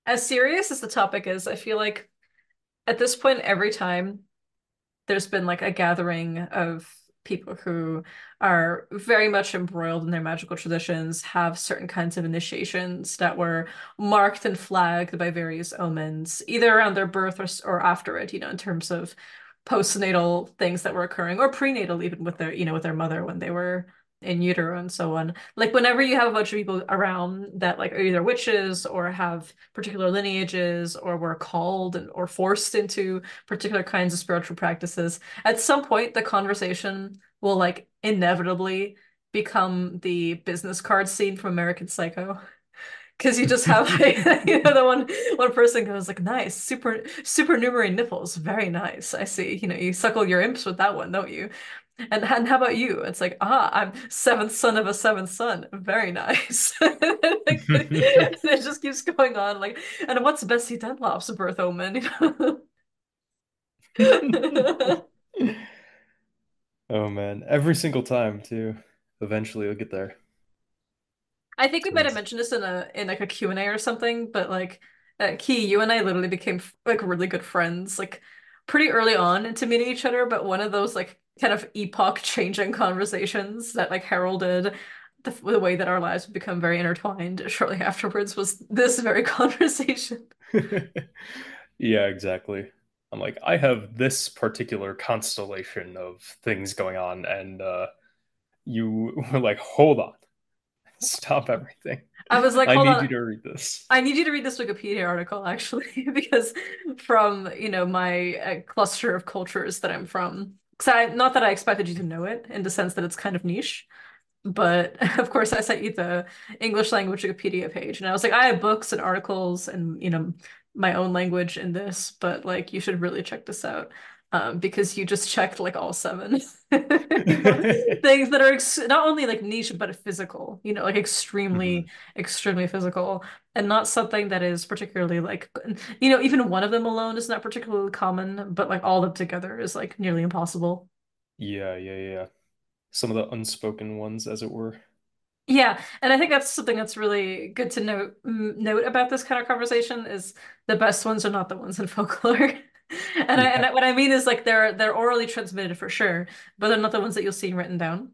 as serious as the topic is, I feel like at this point, every time there's been like a gathering of people who are very much embroiled in their magical traditions, have certain kinds of initiations that were marked and flagged by various omens, either around their birth or after it, in terms of postnatal things that were occurring, or prenatal, even with with their mother when they were in utero and so on. Like whenever you have a bunch of people around that like are either witches or have particular lineages or were called or forced into particular kinds of spiritual practices, at some point the conversation will like inevitably become the business card scene from American Psycho. Because you just have like, the one person goes like, nice, supernumerary nipples, very nice. I see. You suckle your imps with that one, don't you? And how about you? It's like, I'm seventh son of a seventh son. Very nice. Like, it just keeps going on. Like, and what's Bessie Dunlop's birth omen? Oh man, every single time too. Eventually you'll get there. I think we might have Because mentioned this in like a Q&A or something, but like Key, you and I literally became like really good friends like pretty early on into meeting each other, but one of those like kind of epoch-changing conversations that like heralded the way that our lives would become very intertwined shortly afterwards was this very conversation. yeah, exactly. I'm like, I have this particular constellation of things going on, and you were like, hold on, stop everything. I was like, I hold need on, you to read this. I need you to read this Wikipedia article actually, because from, my cluster of cultures that I'm from, because not that I expected you to know it in the sense that it's kind of niche, but of course I sent you the English language Wikipedia page, and I was like, I have books and articles and, my own language in this, but like you should really check this out. Because you just checked like all seven things that are not only like niche but physical, like extremely, Mhm. extremely physical, and not something that is particularly like, even one of them alone is not particularly common, but like all of them together is like nearly impossible. Yeah, yeah, yeah. Some of the unspoken ones, as it were. Yeah, and I think that's something that's really good to note about this kind of conversation is the best ones are not the ones in folklore. Yeah. What I mean is like they're orally transmitted for sure, but they're not the ones that you'll see written down.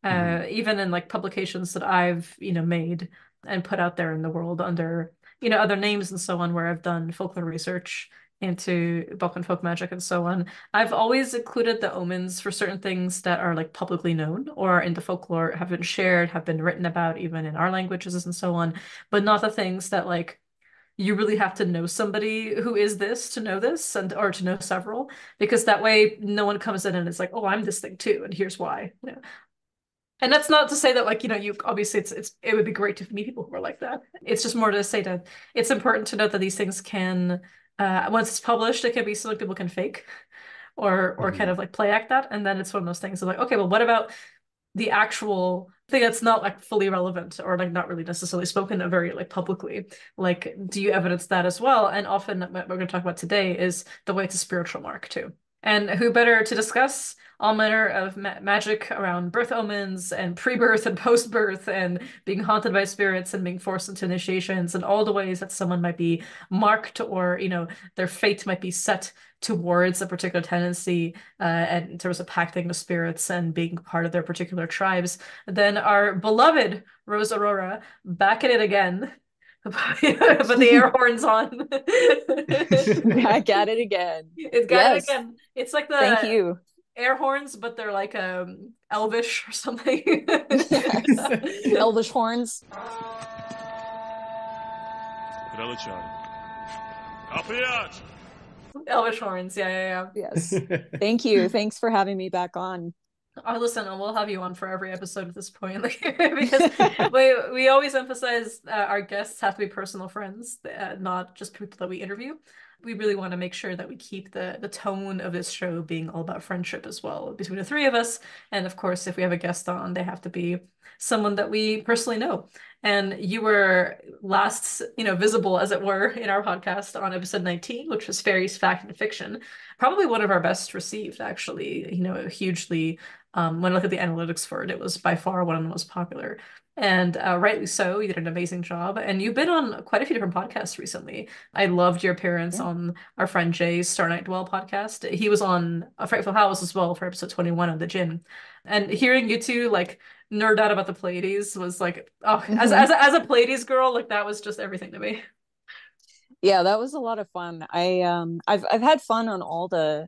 Mhm. Even in like publications that I've, made and put out there in the world under, other names and so on, where I've done folklore research into Balkan folk magic and so on. I've always included the omens for certain things that are like publicly known or in the folklore have been shared, have been written about even in our languages and so on, but not the things that like you really have to know somebody who is this to know this and or to know several, because that way no one comes in and it's like, oh, I'm this thing too, and here's why. And that's not to say that like, you obviously it would be great to meet people who are like that. It's just more to say that it's important to note that these things can once it's published, it can be something people can fake or kind Mhm. of like play act that. And then it's one of those things of like, okay, well, what about the actual thing that's not like fully relevant or like not really necessarily spoken of very like publicly? Like, do you evidence that as well? And often what we're going to talk about today is the way it's a spiritual mark too. And who better to discuss all manner of magic around birth omens and pre-birth and post-birth and being haunted by spirits and being forced into initiations and all the ways that someone might be marked or, their fate might be set towards a particular tendency and in terms of pacting with spirits and being part of their particular tribes, then our beloved Rose Aurora back at it again. But the air horns on. Back at it again. It's got it Yes. again. It's like Thank the you. air horns, but they're like elvish or something. Yes. Elvish horns. Kralı çağırın. Kapıyı aç. Elvish horns, yeah, yeah, yeah. Yes. Thank you. Thanks for having me back on. Oh, listen, we'll have you on for every episode at this point, like, because we always emphasize our guests have to be personal friends, not just people that we interview. We really want to make sure that we keep the tone of this show being all about friendship as well between the three of us. And of course, if we have a guest on, they have to be someone that we personally know. And you were last, visible as it were in our podcast on episode 19, which was fairies, fact, and fiction. Probably one of our best received, actually, hugely when I look at the analytics for it, it was by far one of the most popular. And rightly so. You did an amazing job. And you've been on quite a few different podcasts recently. I loved your appearance Yeah. on our friend Jay's Star Night Dwell podcast. He was on A Frightful House as well for episode 21 of the Gin. And hearing you two like nerd out about the Pleiades was like, oh, Hmm. as a Pleiades girl, like that was just everything to me. Yeah, that was a lot of fun. I've had fun on all the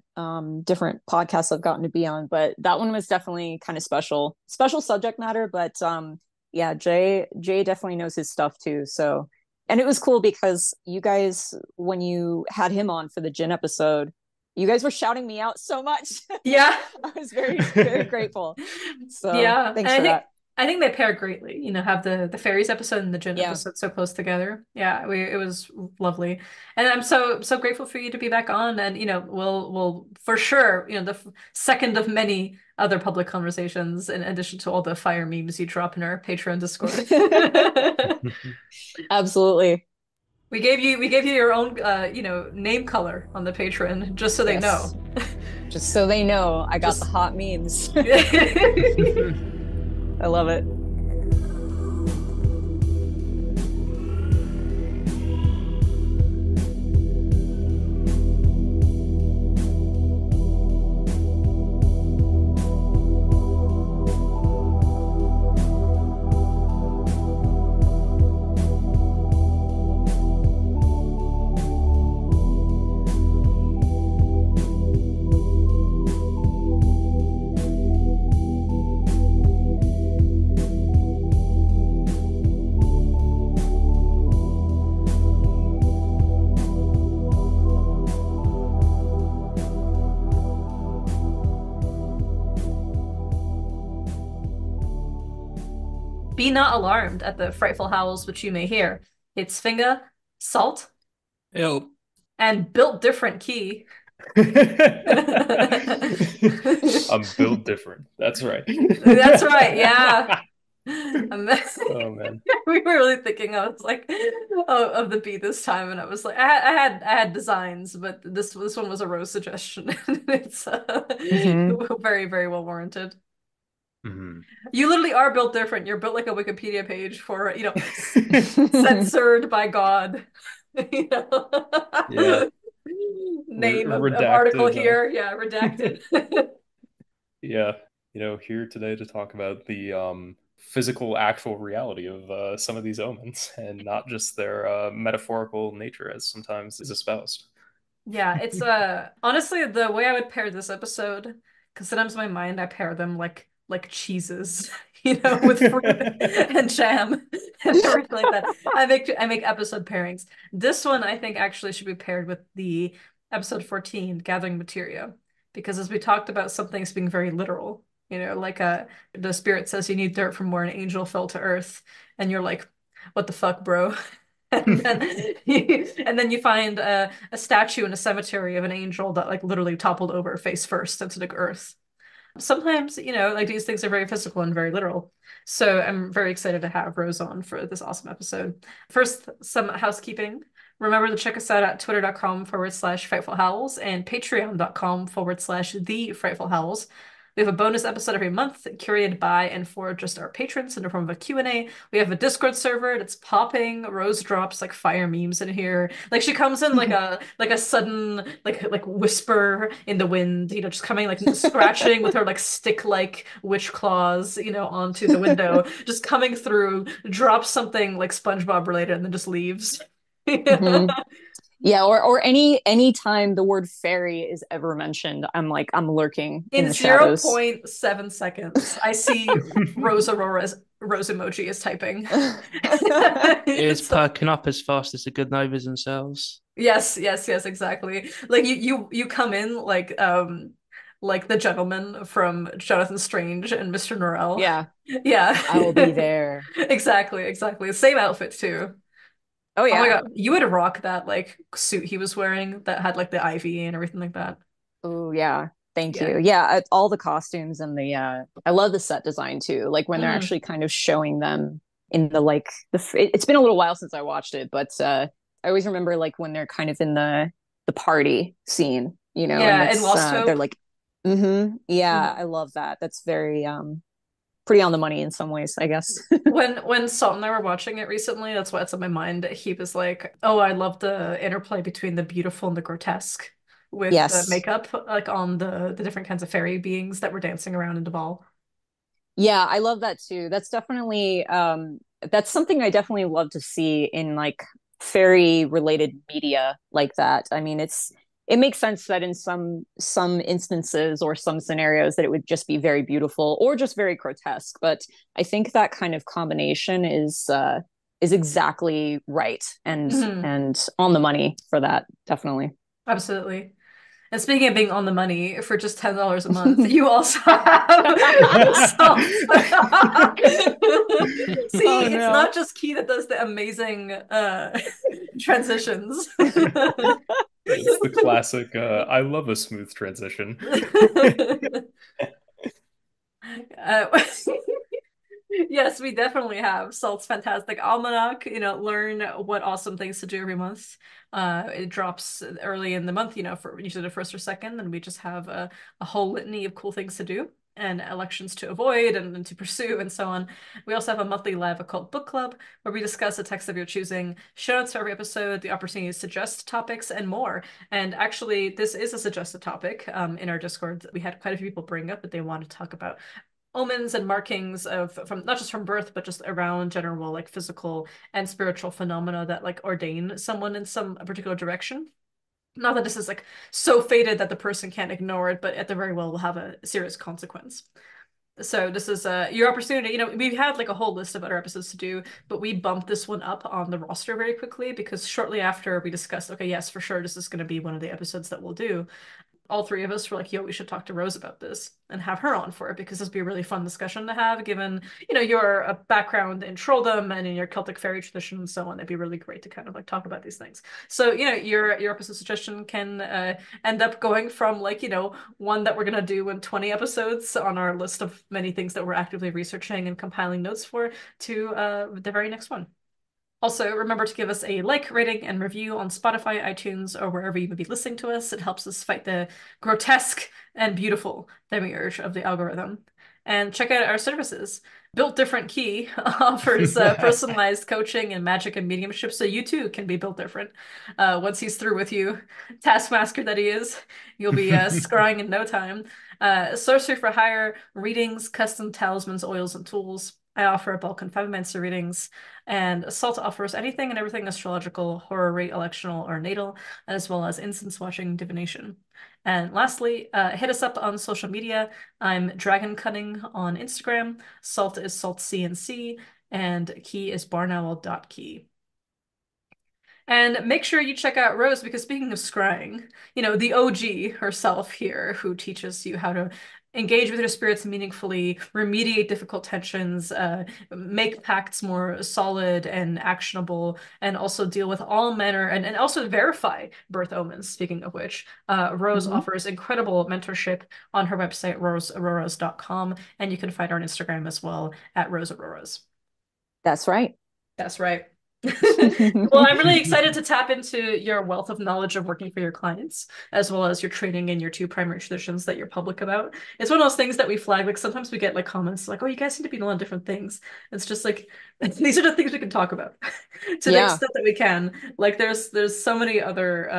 different podcasts I've gotten to be on, but that one was definitely kind of special. Special subject matter, but yeah, Jay definitely knows his stuff too. So, and it was cool because you guys, when you had him on for the gin episode, you guys were shouting me out so much. Yeah. I was very grateful. So Yeah. And thanks for that. I think they pair greatly, have the fairies episode and the Jin Yeah. episode so close together. Yeah, it was lovely. And I'm so grateful for you to be back on, and we'll for sure, the second of many other public conversations in addition to all the fire memes you drop in our Patreon Discord. Absolutely. We gave you your own name color on the Patreon just so they know. Yes. Just so they know, I got the hot memes. I love it. Be not alarmed at the frightful howls which you may hear. It's finger, salt, Ew. and built different key. I'm built different. That's right. That's right, yeah. Oh man. We were really thinking, I was like, of the beat this time, and I was like, I had designs, but this one was a Rose suggestion. It's Mhm. very, very well warranted. Mhm. You literally are built different. You're built like a Wikipedia page for, censored by God. You know? Yeah. Name of article Redacted. here. Yeah, redacted. Yeah. Here today to talk about the physical, actual reality of some of these omens and not just their metaphorical nature as sometimes is espoused. Yeah, it's honestly the way I would pair this episode, because sometimes in my mind I pair them like cheeses, with fruit and jam and everything like that. I make episode pairings. This one I think actually should be paired with the episode 14, Gathering Materia, because as we talked about, something's being very literal. Like the spirit says you need dirt from where an angel fell to earth, and you're like, what the fuck, bro? And then you find a statue in a cemetery of an angel that like literally toppled over face first into the earth. Sometimes, like these things are very physical and very literal. So I'm very excited to have Rose on for this awesome episode. First, some housekeeping. Remember to check us out at twitter.com/Frightful Howls and patreon.com/The Frightful Howls. We have a bonus episode every month curated by and for just our patrons in the form of a Q&A. We have a Discord server that's popping. Rose drops like fire memes in here. Like she comes in like a sudden like whisper in the wind, just coming like scratching with her like stick-like witch claws, onto the window, just coming through, drops something like SpongeBob related and then just leaves. Mhm. Yeah, or any time the word fairy is ever mentioned, I'm lurking in In the shadows. 0.7 seconds, I see Rose Aurora's Rose emoji is typing. Ears So, perking up as fast as the good novas themselves. yes, yes, yes, exactly. Like you come in like the gentleman from Jonathan Strange and Mr. Norrell. Yeah, Yeah. I will be there. Exactly, exactly. Same outfit too. Oh Oh my yeah. God, you would rock that like suit he was wearing that had like the ivy and everything like that. Oh yeah. Thank Yeah. you. Yeah, all the costumes and the I love the set design too. Like when they're Mm. actually kind of showing them in the like it's been a little while since I watched it, but I always remember like when they're kind of in the party scene, and Yeah, and it's Lost they're Hope. like yeah, Mhm. I love that. That's very pretty on the money in some ways, I guess. When Salt and I were watching it recently, that's why it's on my mind. He was like, "Oh, I love the interplay between the beautiful and the grotesque with the Yes. makeup, like on the different kinds of fairy beings that were dancing around in Duvall." Yeah, I love that too. That's definitely that's something I definitely love to see in like fairy related media like that. I mean, it makes sense that in some instances or some scenarios that it would just be very beautiful or just very grotesque, but I think that kind of combination is exactly right Mhm. and on the money for that, definitely. Absolutely. And speaking of being on the money, for just $10 a month, you also have Salt. Oh See, it's no. not just Key that does the amazing transitions. It's the classic, I love a smooth transition. Uh, yes, we definitely have Salt's Fantastic Almanac. Learn what awesome things to do every month. It drops early in the month, for usually the first or second, and we just have a whole litany of cool things to do and elections to avoid and to pursue and so on. We also have a monthly live occult book club where we discuss a text of your choosing, show notes for every episode, the opportunity to suggest topics, and more. And actually, this is a suggested topic in our Discord. We had quite a few people bring up that they want to talk about omens and markings of from not just from birth but just around general like physical and spiritual phenomena that like ordain someone in some particular direction. Not that this is like so fated that the person can't ignore it, but at the very well will have a serious consequence. So this is your opportunity. We've had like a whole list of other episodes to do, but we bumped this one up on the roster very quickly because shortly after we discussed, okay, yes, for sure, this is going to be one of the episodes that we'll do. All three of us were like, yo, we should talk to Rose about this and have her on for it because this would be a really fun discussion to have, given, your background in trolldom and in your Celtic fairy tradition and so on. It'd be really great to kind of like talk about these things. So, your episode suggestion can end up going from like, one that we're gonna do in 20 episodes on our list of many things that we're actively researching and compiling notes for to the very next one. Also, remember to give us a like, rating, and review on Spotify, iTunes, or wherever you may be listening to us. It helps us fight the grotesque and beautiful demiurge of the algorithm. And check out our services. Built Different Key offers personalized coaching and magic and mediumship, so you too can be built different. Once he's through with you, taskmaster that he is, you'll be scrying in no time. Sorcery for Hire, readings, custom talismans, oils, and tools. I offer a bulk and five readings, and Assault offers anything and everything astrological, horary, electional, or natal, as well as incense watching divination. And lastly, hit us up on social media. I'm Dragon Cunning on Instagram. Salt is SaltCNC, and Key is barnowl.key. And make sure you check out Rose because speaking of scrying, the OG herself here who teaches you how to engage with your spirits meaningfully, remediate difficult tensions, make pacts more solid and actionable, and also deal with all manner and also verify birth omens, speaking of which. Rose Mhm. offers incredible mentorship on her website, roseauroras.com, and you can find her on Instagram as well at roseauroras. That's right. That's right. Well, I'm really excited to tap into your wealth of knowledge of working for your clients, as well as your training in your two primary traditions that you're public about. It's one of those things that we flag. Like sometimes we get like comments like, "Oh, you guys seem to be knowing different things." It's just like these are the things we can talk about to the Yeah. extent that we can. Like there's so many other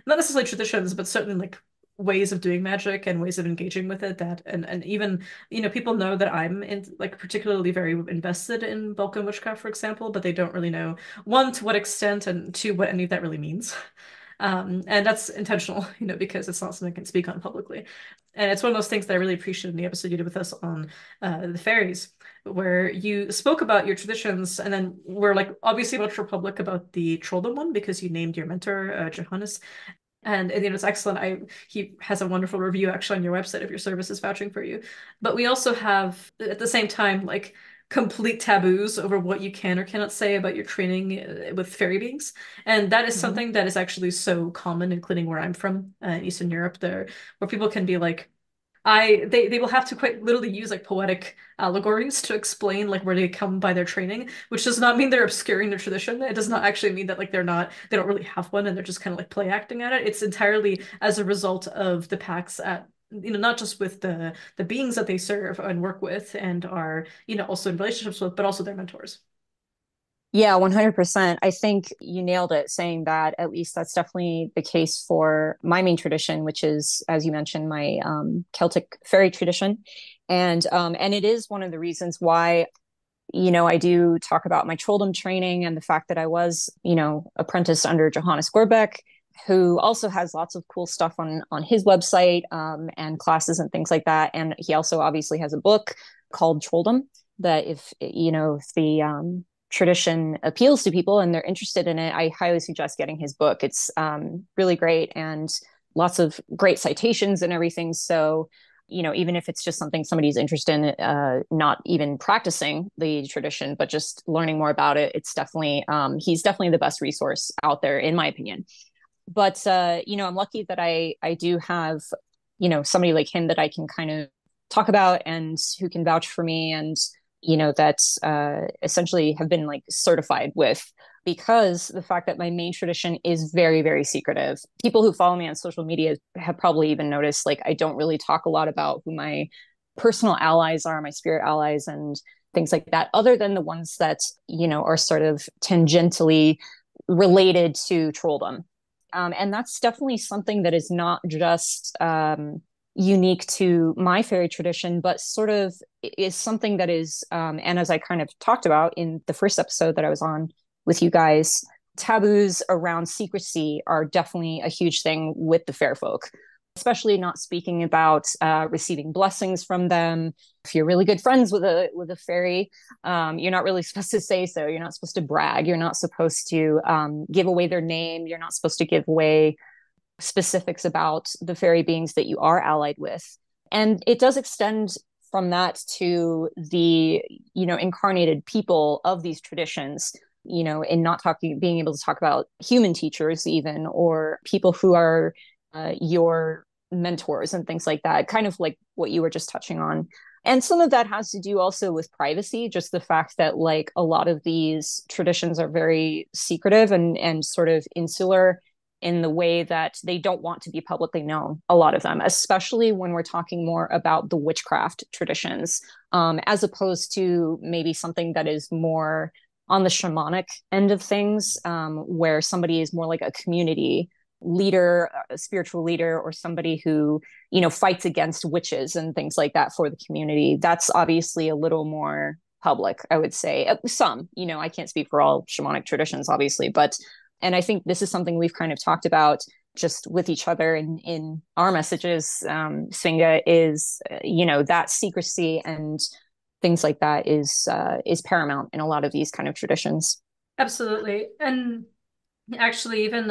not necessarily traditions, but certainly like ways of doing magic and ways of engaging with it that and even people know that I'm in like particularly very invested in Vulcan witchcraft, for example, but they don't really know one to what extent and two what any of that really means. And that's intentional, because it's not something I can speak on publicly. And it's one of those things that I really appreciated in the episode you did with us on the fairies, where you spoke about your traditions and then we're like obviously much more public about the trolldom one because you named your mentor Johannes. And it's excellent. He has a wonderful review actually on your website if your service is vouching for you. But we also have at the same time like complete taboos over what you can or cannot say about your training with fairy beings. And that is Mhm. something that is actually so common, including where I'm from, in Eastern Europe, there where people can be like, they will have to quite literally use like poetic allegories to explain like where they come by their training, which does not mean they're obscuring their tradition. It does not actually mean that like they don't really have one and they're just kind of like play acting at it. It's entirely as a result of the pacts at not just with the beings that they serve and work with and are, also in relationships with, but also their mentors. Yeah, 100%. I think you nailed it saying that at least that's definitely the case for my main tradition, which is, as you mentioned, my Celtic fairy tradition. And it is one of the reasons why, I do talk about my trolldom training and the fact that I was, apprenticed under Johannes Gorbeck, who also has lots of cool stuff on his website, and classes and things like that. And he also obviously has a book called Trolldom that if the tradition appeals to people and they're interested in it, I highly suggest getting his book. It's really great and lots of great citations and everything. So, even if it's just something somebody's interested in, not even practicing the tradition, but just learning more about it, it's definitely, he's definitely the best resource out there, in my opinion. But, I'm lucky that I do have, somebody like him that I can kind of talk about and who can vouch for me and, that's essentially have been like certified with, because the fact that my main tradition is very, very secretive. People who follow me on social media have probably even noticed, like, I don't really talk a lot about who my personal allies are, my spirit allies, and things like that, other than the ones that, are sort of tangentially related to trolldom. And that's definitely something that is not just unique to my fairy tradition, but sort of is something that is, and as I kind of talked about in the first episode that I was on with you guys, taboos around secrecy are definitely a huge thing with the fair folk, especially not speaking about receiving blessings from them. If you're really good friends with a fairy, you're not really supposed to say so. You're not supposed to brag. You're not supposed to give away their name. You're not supposed to give away specifics about the fairy beings that you are allied with. And it does extend from that to the, incarnated people of these traditions, in not being able to talk about human teachers even, or people who are your mentors and things like that, kind of like what you were just touching on. And some of that has to do also with privacy, just the fact that like a lot of these traditions are very secretive and sort of insular in the way that they don't want to be publicly known, a lot of them, especially when we're talking more about the witchcraft traditions, as opposed to maybe something that is more on the shamanic end of things, where somebody is more like a community leader, a spiritual leader, or somebody who, fights against witches and things like that for the community. That's obviously a little more public, I would say. Some, I can't speak for all shamanic traditions, obviously, but and I think this is something we've kind of talked about just with each other in our messages, Svinga, is, that secrecy and things like that is paramount in a lot of these kind of traditions. Absolutely. And actually, even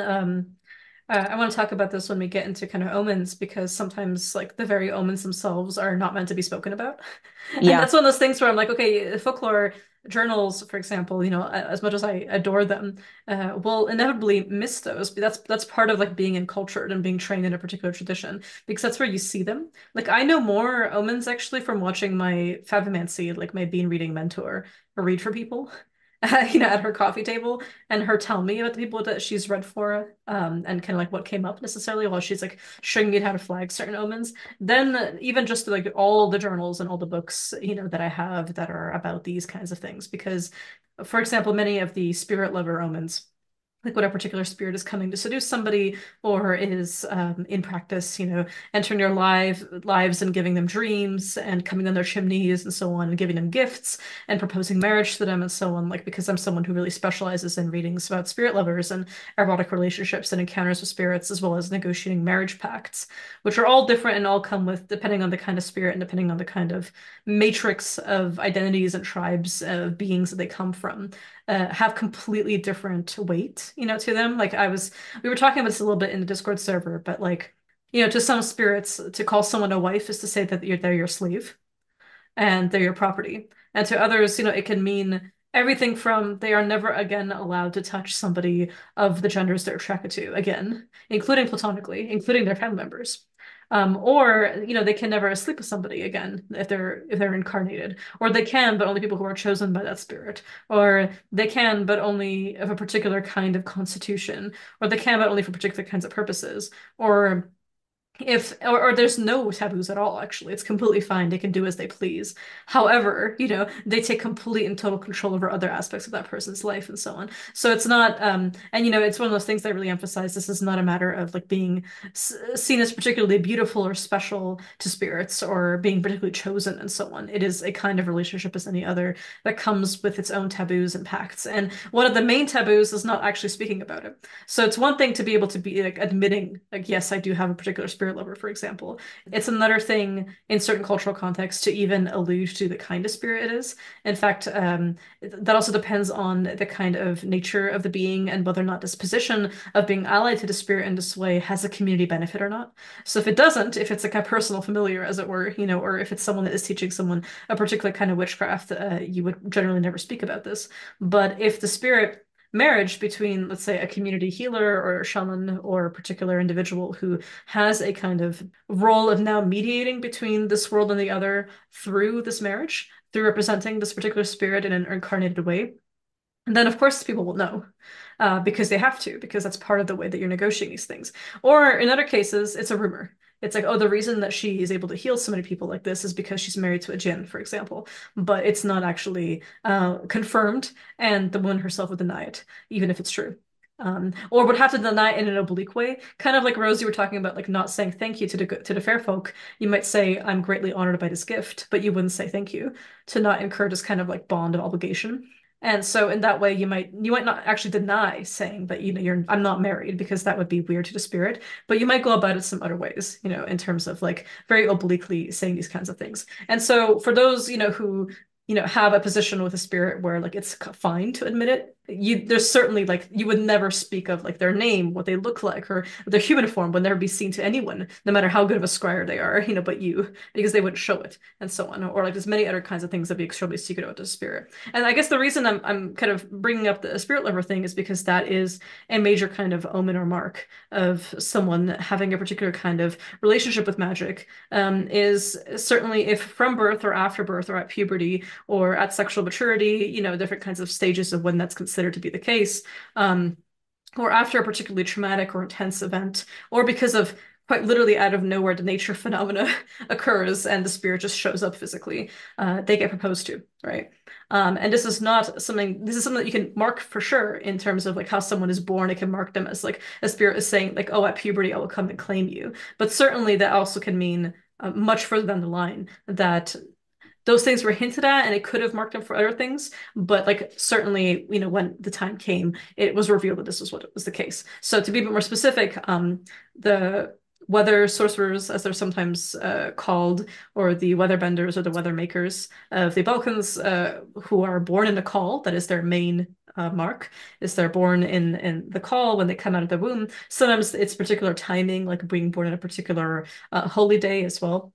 I want to talk about this when we get into kind of omens, because sometimes like the very omens themselves are not meant to be spoken about. And Yeah. that's one of those things where I'm like, okay, folklore journals, for example, as much as I adore them, will inevitably miss those. But that's part of like being encultured and being trained in a particular tradition, because that's where you see them. Like I know more omens actually from watching my Favimancy, like my bean reading mentor, read for people. At her coffee table, and her tell me about the people that she's read for, and kind of like what came up necessarily while she's like showing me how to flag certain omens. Then even just like all the journals and all the books, that I have that are about these kinds of things. Because, for example, many of the spirit lover omens, like when a particular spirit is coming to seduce somebody or is in practice, entering their lives and giving them dreams and coming down their chimneys and so on and giving them gifts and proposing marriage to them and so on. Like, because I'm someone who really specializes in readings about spirit lovers and erotic relationships and encounters with spirits, as well as negotiating marriage pacts, which are all different and all come with, depending on the kind of spirit and depending on the kind of matrix of identities and tribes of beings that they come from, have completely different weight, to them. Like we were talking about this a little bit in the Discord server, but like, to some spirits, to call someone a wife is to say that they're your slave and they're your property. And to others, it can mean everything from they are never again allowed to touch somebody of the genders they're attracted to again, including platonically, including their family members. Or they can never sleep with somebody again if they're incarnated, or they can, but only people who are chosen by that spirit, or they can, but only of a particular kind of constitution, or they can, but only for particular kinds of purposes, or or there's no taboos at all, actually. It's completely fine. They can do as they please. However, they take complete and total control over other aspects of that person's life and so on. So it's not, and it's one of those things that I really emphasize. This is not a matter of like being seen as particularly beautiful or special to spirits or being particularly chosen and so on. It is a kind of relationship as any other that comes with its own taboos and pacts. And one of the main taboos is not actually speaking about it. So it's one thing to be able to be like admitting, like, yes, I do have a particular spirit lover, for example. It's another thing in certain cultural contexts to even allude to the kind of spirit it is. In fact, that also depends on the kind of nature of the being and whether or not this position of being allied to the spirit in this way has a community benefit or not. So if it doesn't, if it's like a personal familiar, as it were, or if it's someone that is teaching someone a particular kind of witchcraft, you would generally never speak about this. But if the spirit marriage between, let's say, a community healer or a shaman or a particular individual who has a kind of role of now mediating between this world and the other through this marriage, through representing this particular spirit in an incarnated way. And then, of course, people will know because they have to, because that's part of the way that you're negotiating these things. Or in other cases, it's a rumor. It's like, oh, the reason that she is able to heal so many people like this is because she's married to a jinn, for example. But it's not actually confirmed, and the woman herself would deny it, even if it's true. Or would have to deny it in an oblique way, kind of like Rose, you were talking about, like not saying thank you to the fair folk. You might say, "I'm greatly honored by this gift," but you wouldn't say thank you to not incur this kind of like bond of obligation. And so in that way, you might not actually deny saying that, I'm not married because that would be weird to the spirit, but you might go about it some other ways, in terms of like very obliquely saying these kinds of things. And so for those, who, have a position with a spirit where like it's fine to admit it, there's certainly like you would never speak of like their name, what they look like, or their human form would never be seen to anyone, no matter how good of a scryer they are, but you, because they wouldn't show it, and so on. Or like there's many other kinds of things that be extremely secret about the spirit. And I guess the reason I'm kind of bringing up the spirit lover thing is because that is a major kind of omen or mark of someone having a particular kind of relationship with magic. Is certainly if from birth or after birth or at puberty or at sexual maturity, different kinds of stages of when that's considered to be the case, or after a particularly traumatic or intense event, or because of quite literally out of nowhere the nature phenomena occurs and the spirit just shows up physically, they get proposed to, right? And this is something that you can mark for sure in terms of like how someone is born. It can mark them as like a spirit is saying like, oh, at puberty I will come and claim you. But certainly that also can mean much further down the line that those things were hinted at and it could have marked them for other things, but like certainly, when the time came, it was revealed that this was what was the case. So to be a bit more specific, the weather sorcerers, as they're sometimes called, or the weatherbenders or the weather makers of the Balkans, who are born in the call, that is their main mark, is they're born in the call when they come out of the womb. Sometimes it's particular timing, like being born in a particular holy day as well,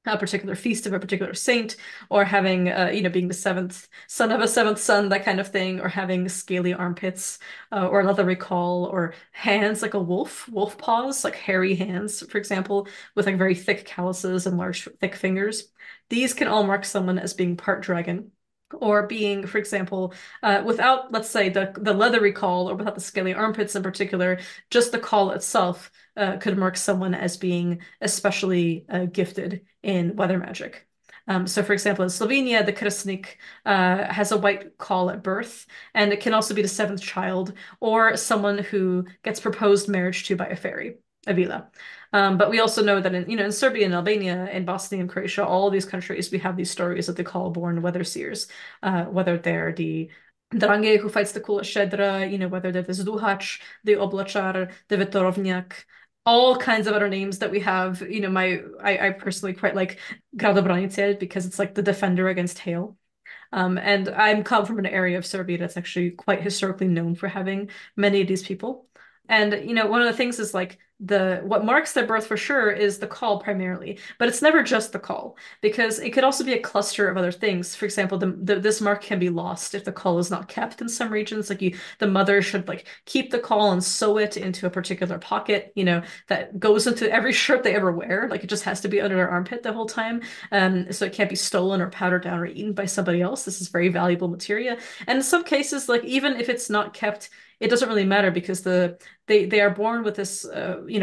a particular feast of a particular saint, or having, being the seventh son of a seventh son, that kind of thing, or having scaly armpits, or leathery caul, or hands like a wolf paws, like hairy hands, for example, with like very thick calluses and large, thick fingers. These can all mark someone as being part dragon. Or being, for example, without, let's say, the leathery caul, or without the scaly armpits in particular, just the caul itself could mark someone as being especially gifted in weather magic. So, for example, in Slovenia, the Krsnik has a white caul at birth, and it can also be the seventh child or someone who gets proposed marriage to by a fairy, a vila. But we also know that in Serbia and Albania, in Bosnia and Croatia, all these countries, we have these stories of the call-born weather seers, whether they're the Drange who fights the Kula Shedra, whether they're the Zduhač, the Oblačar, the Vetorovnjak, all kinds of other names that we have. I personally quite like Gradobranitelj because it's like the defender against hail. And I'm come from an area of Serbia that's actually quite historically known for having many of these people. And one of the things is like what marks their birth for sure is the call primarily, but it's never just the call because it could also be a cluster of other things. For example, this mark can be lost if the call is not kept in some regions. Like the mother should like keep the call and sew it into a particular pocket, that goes into every shirt they ever wear. Like it just has to be under their armpit the whole time. So it can't be stolen or powdered down or eaten by somebody else. This is very valuable material. And in some cases, like even if it's not kept it doesn't really matter because they are born with this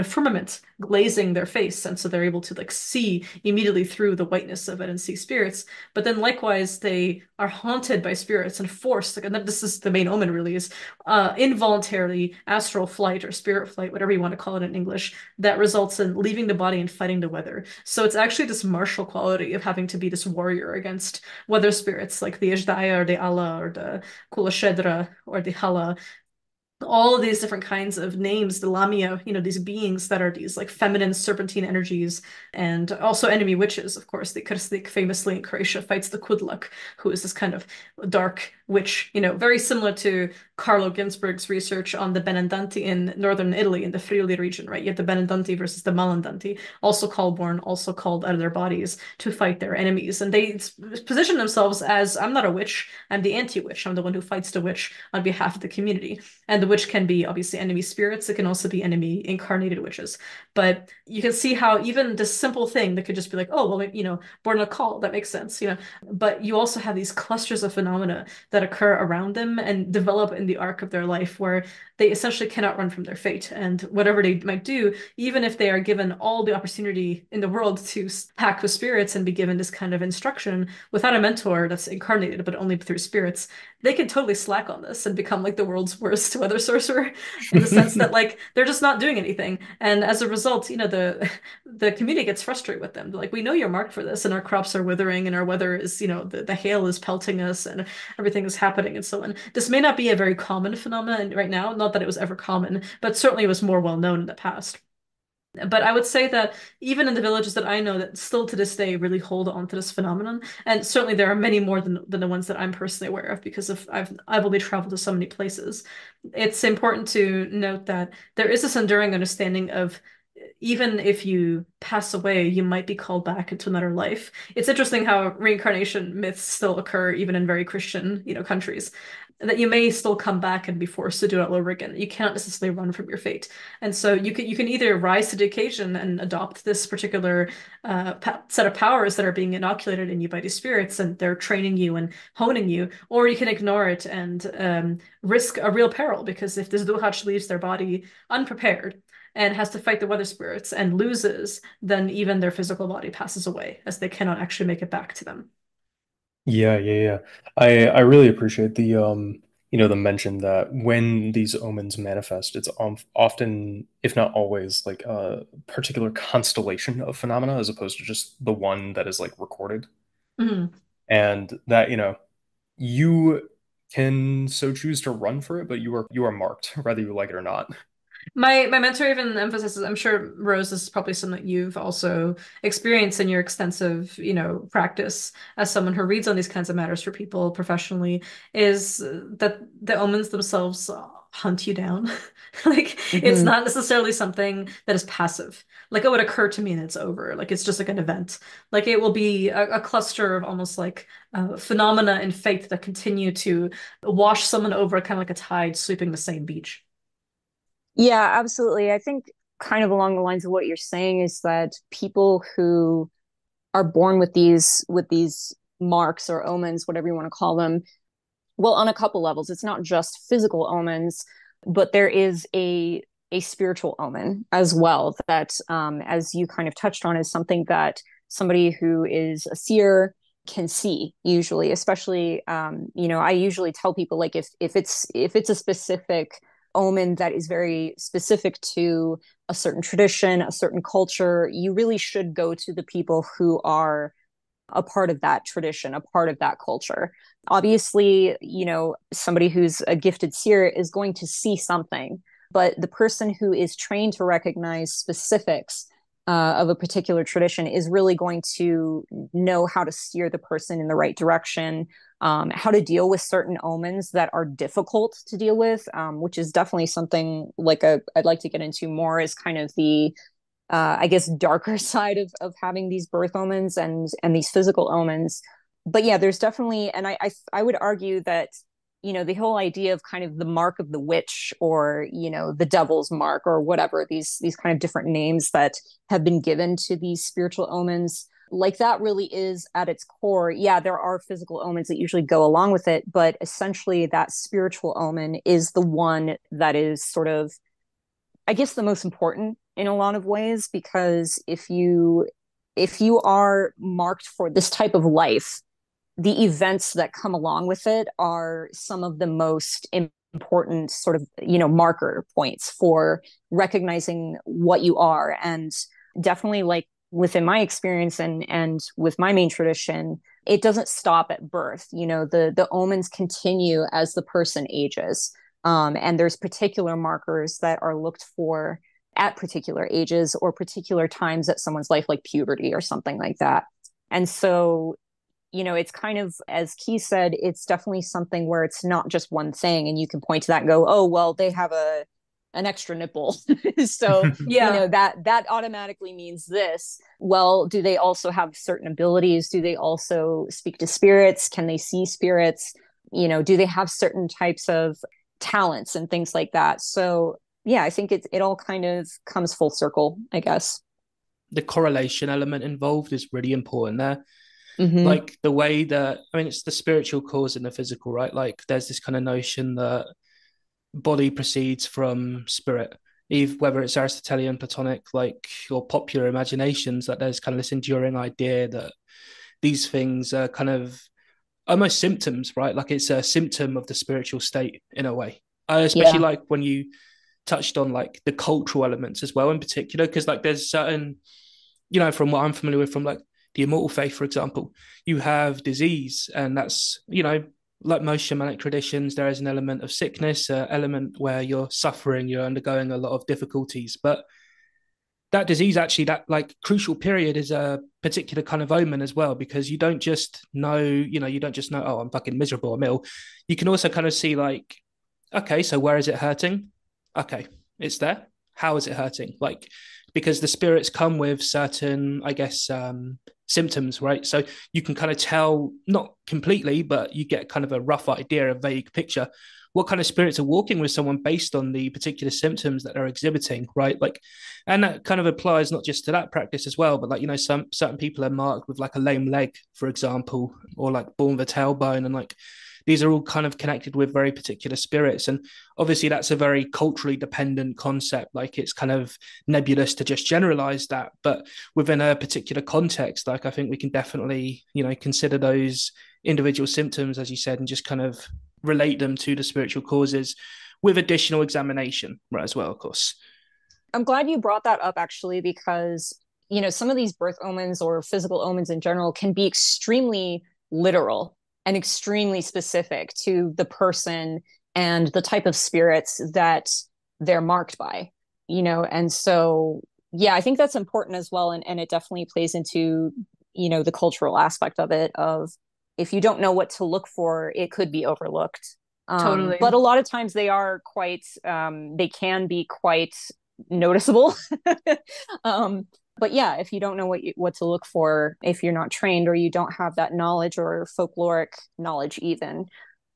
firmament glazing their face, and so they're able to like see immediately through the whiteness of it and see spirits. But then likewise, they are haunted by spirits and forced, like, and this is the main omen really is involuntarily astral flight or spirit flight, whatever you want to call it in English, that results in leaving the body and fighting the weather. So it's actually this martial quality of having to be this warrior against weather spirits like the Ijdaya or the Allah or the Kula Shedra or the Hala, all of these different kinds of names, the Lamia, these beings that are these like feminine serpentine energies, and also enemy witches, of course. The Krstik famously in Croatia fights the Kudlak, who is this kind of dark witch, very similar to Carlo Ginzburg's research on the Benandanti in northern Italy, in the Friuli region, right? You have the Benandanti versus the Malandanti, also called born, also called out of their bodies to fight their enemies. And they position themselves as, I'm not a witch, I'm the anti-witch, I'm the one who fights the witch on behalf of the community. And the witch can be obviously enemy spirits. It can also be enemy incarnated witches. But you can see how even this simple thing that could just be like, oh, well, born a cult, that makes sense. But you also have these clusters of phenomena that occur around them and develop in the arc of their life where they essentially cannot run from their fate. And whatever they might do, even if they are given all the opportunity in the world to pack with spirits and be given this kind of instruction without a mentor that's incarnated, but only through spirits, they can totally slack on this and become like the world's worst weather sorcerer in the sense that like they're just not doing anything. And as a result, the community gets frustrated with them. They're like, we know you're marked for this, and our crops are withering, and our weather is, the hail is pelting us, and everything is happening, and so on. This may not be a very common phenomenon right now, not that it was ever common, but certainly it was more well known in the past. But I would say that even in the villages that I know that still to this day really hold on to this phenomenon, and certainly there are many more than the ones that I'm personally aware of because of I've only traveled to so many places. It's important to note that there is this enduring understanding of even if you pass away, you might be called back into another life. It's interesting how reincarnation myths still occur even in very Christian, countries. That you may still come back and be forced to do it all over again. You cannot necessarily run from your fate. And so you can either rise to the occasion and adopt this particular set of powers that are being inoculated in you by these spirits, and they're training you and honing you, or you can ignore it and risk a real peril because if this Duhach leaves their body unprepared and has to fight the weather spirits and loses, then even their physical body passes away as they cannot actually make it back to them. Yeah, yeah, yeah. I really appreciate the mention that when these omens manifest, it's often, if not always, like a particular constellation of phenomena as opposed to just the one that is like recorded. Mhm. And that, you can so choose to run for it, but you are marked, whether you like it or not. My mentor even emphasizes, I'm sure Rose, this is probably something that you've also experienced in your extensive, practice as someone who reads on these kinds of matters for people professionally, is that the omens themselves hunt you down. Like it's Mm-hmm. not necessarily something that is passive. Like it would occur to me and it's over. Like it's just like an event. Like it will be a cluster of almost like phenomena and fate that continue to wash someone over, kind of like a tide sweeping the same beach. Yeah, absolutely. I think kind of along the lines of what you're saying is that people who are born with these marks or omens, whatever you want to call them, well, on a couple levels, it's not just physical omens, but there is a spiritual omen as well that, as you kind of touched on, is something that somebody who is a seer can see usually, especially I usually tell people like if it's a specific omen that is very specific to a certain tradition, a certain culture, you really should go to the people who are a part of that tradition, a part of that culture. Obviously, somebody who's a gifted seer is going to see something, but the person who is trained to recognize specifics of a particular tradition is really going to know how to steer the person in the right direction, how to deal with certain omens that are difficult to deal with, which is definitely something like I'd like to get into more is kind of the I guess darker side of having these birth omens and these physical omens. But yeah, there's definitely, and I would argue that the whole idea of kind of the mark of the witch or the devil's mark or whatever these kind of different names that have been given to these spiritual omens. like that really is at its core. Yeah, there are physical omens that usually go along with it, but essentially that spiritual omen is the one that is sort of, I guess, the most important in a lot of ways, because if you are marked for this type of life, the events that come along with it are some of the most important sort of, marker points for recognizing what you are. And definitely, like, within my experience and with my main tradition, it doesn't stop at birth. The omens continue as the person ages. And there's particular markers that are looked for at particular ages or particular times at someone's life, like puberty or something like that. And so, it's kind of, as Key said, it's definitely something where it's not just one thing and you can point to that and go, oh, well, they have an extra nipple. So, Yeah. that automatically means this. Well, do they also have certain abilities? Do they also speak to spirits? Can they see spirits? Do they have certain types of talents and things like that? So, yeah, I think it all kind of comes full circle, I guess. The correlation element involved is really important there. Mm-hmm. Like the way that, I mean, it's the spiritual cause and the physical, right? Like there's this kind of notion that body proceeds from spirit, even whether it's Aristotelian, Platonic, like, or popular imaginations, that there's kind of this enduring idea that these things are kind of almost symptoms, right? Like it's a symptom of the spiritual state in a way. Especially Yeah. like when you touched on like the cultural elements as well, in particular, because like there's certain, from what I'm familiar with, from like the immortal faith, for example, you have disease, and that's, like most shamanic traditions, there is an element of sickness, an element where you're suffering, you're undergoing a lot of difficulties. But that disease, actually, that like crucial period is a particular kind of omen as well, because you don't just know, oh, I'm fucking miserable, I'm ill. You can also kind of see like, okay, so where is it hurting? Okay, it's there. How is it hurting? Like, because the spirits come with certain, I guess, symptoms, right? So you can kind of tell, not completely, but you get kind of a rough idea, a vague picture, what kind of spirits are walking with someone based on the particular symptoms that they're exhibiting, right? Like, and that kind of applies not just to that practice as well, but like, some certain people are marked with like a lame leg, for example, or like born with a tailbone, and like these are all kind of connected with very particular spirits. And obviously that's a very culturally dependent concept. Like it's kind of nebulous to just generalize that, but within a particular context, like I think we can definitely, consider those individual symptoms, as you said, and just kind of relate them to the spiritual causes with additional examination, right, as well, of course. I'm glad you brought that up, actually, because, some of these birth omens or physical omens in general can be extremely literal and extremely specific to the person and the type of spirits that they're marked by, and so, yeah, I think that's important as well. And it definitely plays into, the cultural aspect of it, of if you don't know what to look for, it could be overlooked. But Totally. a lot of times they can be quite noticeable. um, but yeah, if you don't know what to look for, if you're not trained or you don't have that knowledge or folkloric knowledge, even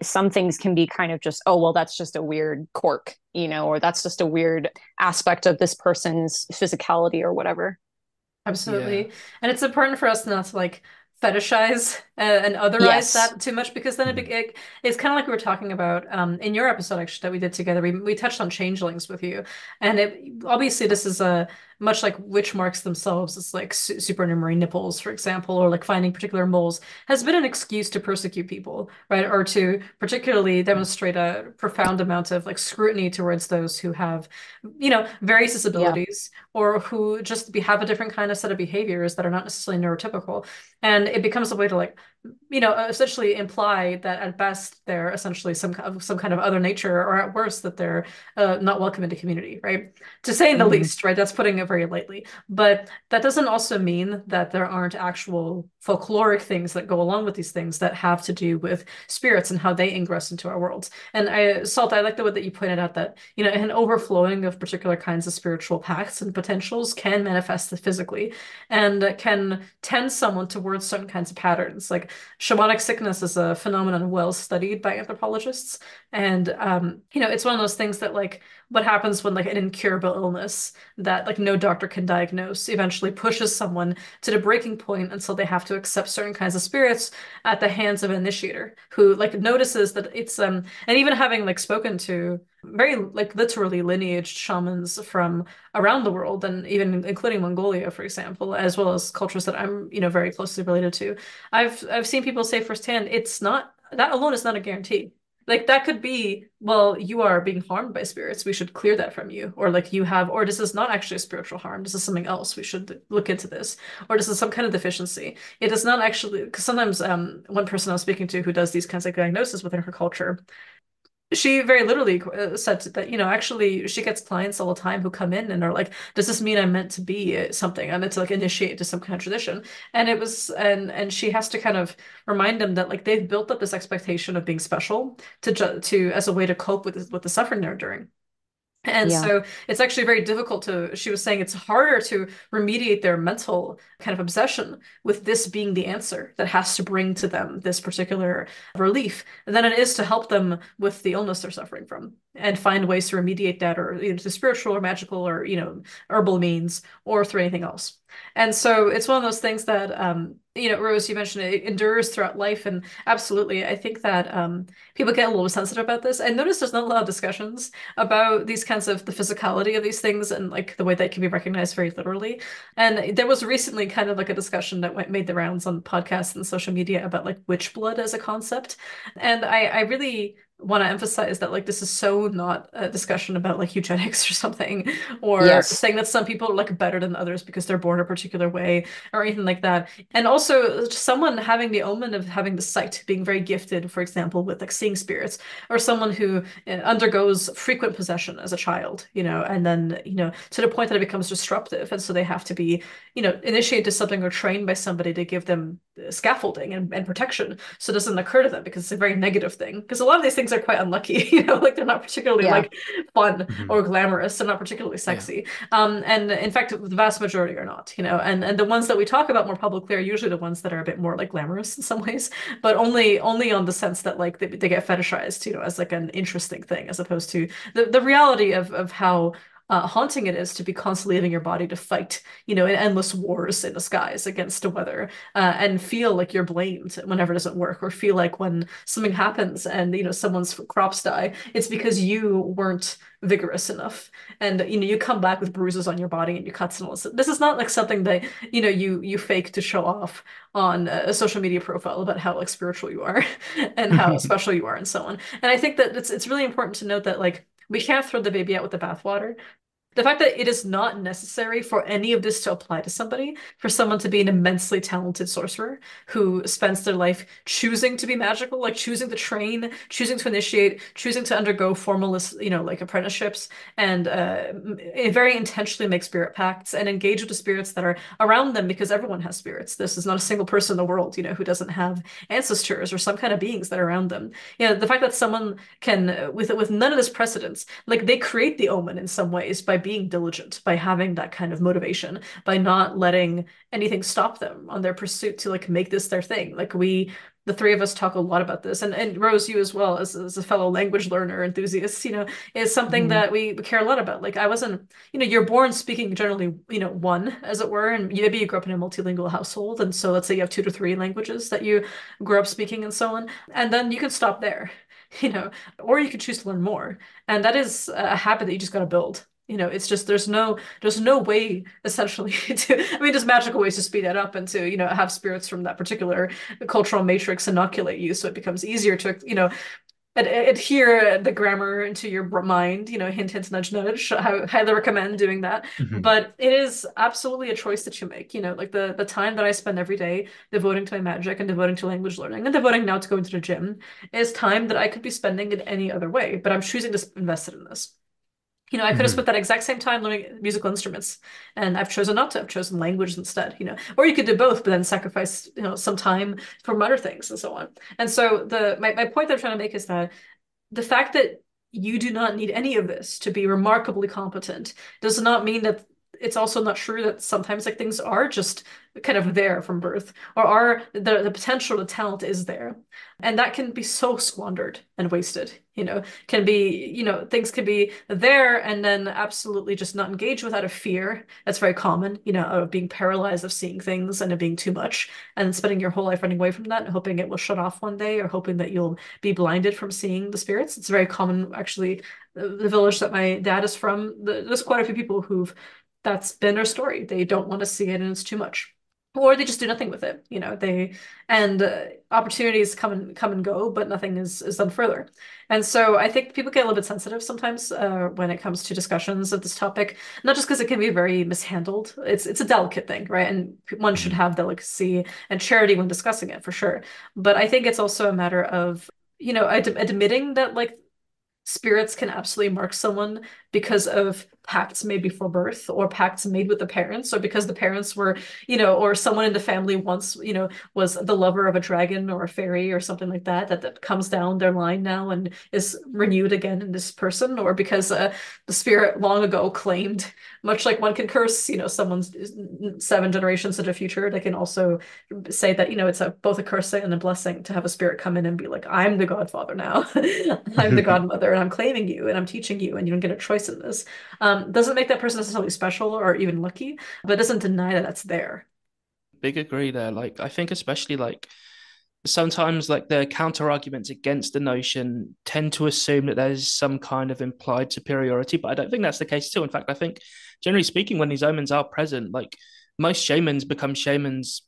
some things can be kind of just, oh, well, that's just a weird quirk, or that's just a weird aspect of this person's physicality or whatever. Yeah. Absolutely. And it's important for us not to like fetishize and otherize Yes. that too much, because then it's kind of like we were talking about in your episode actually that we did together. We touched on changelings with you. And obviously this is a much like witch marks themselves. It's like supernumerary nipples, for example, or like finding particular moles has been an excuse to persecute people, right? Or to particularly demonstrate a profound amount of like scrutiny towards those who have, various Yeah. disabilities or who just have a different kind of set of behaviors that are not necessarily neurotypical. And it becomes a way to like, essentially imply that at best they're essentially some kind of other nature, or at worst that they're not welcome into community, right? To say in the Mm-hmm. least, right? That's putting it very lightly. But that doesn't also mean that there aren't actual folkloric things that go along with these things that have to do with spirits and how they ingress into our worlds. And Salt, I like the way that you pointed out that, an overflowing of particular kinds of spiritual paths and potentials can manifest physically and can tend someone towards certain kinds of patterns. Like shamanic sickness is a phenomenon well studied by anthropologists. And it's one of those things that like what happens when like an incurable illness that like no doctor can diagnose eventually pushes someone to the breaking point until they have to accept certain kinds of spirits at the hands of an initiator who like notices that it's and even having like spoken to very like literally lineaged shamans from around the world and even including Mongolia, for example, as well as cultures that I'm, very closely related to. I've seen people say firsthand, it's not that alone is not a guarantee. Like that could be, well, you are being harmed by spirits. We should clear that from you. Or like you have, or this is not actually a spiritual harm. This is something else. We should look into this. Or this is some kind of deficiency. It does not actually, because sometimes one person I was speaking to who does these kinds of diagnoses within her culture, she very literally said that, actually she gets clients all the time who come in and are like, does this mean I'm meant to be something? I'm meant to like initiate to some kind of tradition. And it was, and she has to kind of remind them that like they've built up this expectation of being special to as a way to cope with the suffering they're enduring. And Yeah. so it's actually very difficult she was saying it's harder to remediate their mental kind of obsession with this being the answer that has to bring to them this particular relief than it is to help them with the illness they're suffering from and find ways to remediate that or through spiritual or magical or, herbal means or through anything else. And so it's one of those things that, Rose, you mentioned it endures throughout life. And absolutely, I think that people get a little sensitive about this. I noticed there's not a lot of discussions about these kinds of the physicality of these things and like the way they can be recognized very literally. And there was recently kind of like a discussion that made the rounds on podcasts and social media about like witch blood as a concept. And I really want to emphasize that like this is so not a discussion about like eugenics or something or Yes. saying that some people are like better than others because they're born a particular way or anything like that. And also someone having the omen of having the sight, being very gifted, for example, with like seeing spirits, or someone who undergoes frequent possession as a child, and then, to the point that it becomes disruptive. And so they have to be, initiated to something or trained by somebody to give them scaffolding and protection so it doesn't occur to them because it's a very negative thing. Because a lot of these things are quite unlucky, like they're not particularly Yeah. like fun Mhm. or glamorous. They're not particularly Yeah. sexy. And in fact, the vast majority are not, and the ones that we talk about more publicly are usually the ones that are a bit more like glamorous in some ways, but only on the sense that like they get fetishized, as like an interesting thing, as opposed to the reality of how haunting it is to be constantly leaving your body to fight, in endless wars in the skies against the weather, and feel like you're blamed whenever it doesn't work, or feel like when something happens and someone's crops die, it's because you weren't vigorous enough, and you come back with bruises on your body and your cuts and all this. This is not like something that you fake to show off on a social media profile about how like spiritual you are and how special you are and so on. And I think that it's really important to note that like we can't throw the baby out with the bathwater. The fact that it is not necessary for any of this to apply to somebody, for someone to be an immensely talented sorcerer who spends their life choosing to be magical, like choosing to train, choosing to initiate, choosing to undergo formalist, like apprenticeships, and very intentionally make spirit pacts and engage with the spirits that are around them because everyone has spirits. This is not a single person in the world, who doesn't have ancestors or some kind of beings that are around them. The fact that someone can, with none of this precedence, like they create the omen in some ways by being diligent, by having that kind of motivation, by not letting anything stop them on their pursuit to like make this their thing. Like the three of us talk a lot about this, and Rose, you as well as a fellow language learner enthusiast, is something Mhm. that we care a lot about. Like I wasn't, you're born speaking generally, one, as it were, and maybe you grew up in a multilingual household, and so let's say you have two to three languages that you grew up speaking and so on, and then you can stop there, you know, or you could choose to learn more. And that is a habit that you just got to build. It's just there's no way essentially to, I mean, there's magical ways to speed that up and to, have spirits from that particular cultural matrix inoculate you so it becomes easier to, adhere the grammar into your mind, hint, hint, nudge, nudge. I highly recommend doing that. Mhm. But it is absolutely a choice that you make, like the time that I spend every day devoting to my magic and devoting to language learning and devoting now to going to the gym is time that I could be spending in any other way, but I'm choosing to invest it in this. I could have spent Hmm. that exact same time learning musical instruments, and I've chosen not to. I've chosen language instead, or you could do both, but then sacrifice, some time from other things and so on. And so my point that I'm trying to make is that the fact that you do not need any of this to be remarkably competent does not mean that it's also not true that sometimes like things are just kind of there from birth, or are the potential, the talent is there, and that can be so squandered and wasted. Can be, things can be there and then absolutely just not engaged with out of fear. That's very common, of being paralyzed, of seeing things and it being too much, and spending your whole life running away from that and hoping it will shut off one day, or hoping that you'll be blinded from seeing the spirits. It's very common, actually. The village that my dad is from, there's quite a few people who've that's been their story. They don't want to see it and it's too much. Or they just do nothing with it. And opportunities come and go, but nothing is done further. And so I think people get a little bit sensitive sometimes when it comes to discussions of this topic, not just because it can be very mishandled. It's a delicate thing, right? And one should Hmm. have delicacy and charity when discussing it for sure. But I think it's also a matter of, admitting that like spirits can absolutely mark someone because of pacts made before birth, or pacts made with the parents, or because the parents were, or someone in the family once, was the lover of a dragon or a fairy or something like that, that comes down their line now and is renewed again in this person, or because the spirit long ago claimed, much like one can curse, someone's 7 generations into the future, they can also say that, it's both a curse and a blessing to have a spirit come in and be like, I'm the godfather now. I'm the godmother and I'm claiming you and I'm teaching you and you don't get a choice in this. Doesn't make that person necessarily special or even lucky, but doesn't deny that that's there. Big agree there. Like I think especially like sometimes like the counter arguments against the notion tend to assume that there's some kind of implied superiority, but I don't think that's the case too. In fact, I think generally speaking, when these omens are present, like most shamans become shamans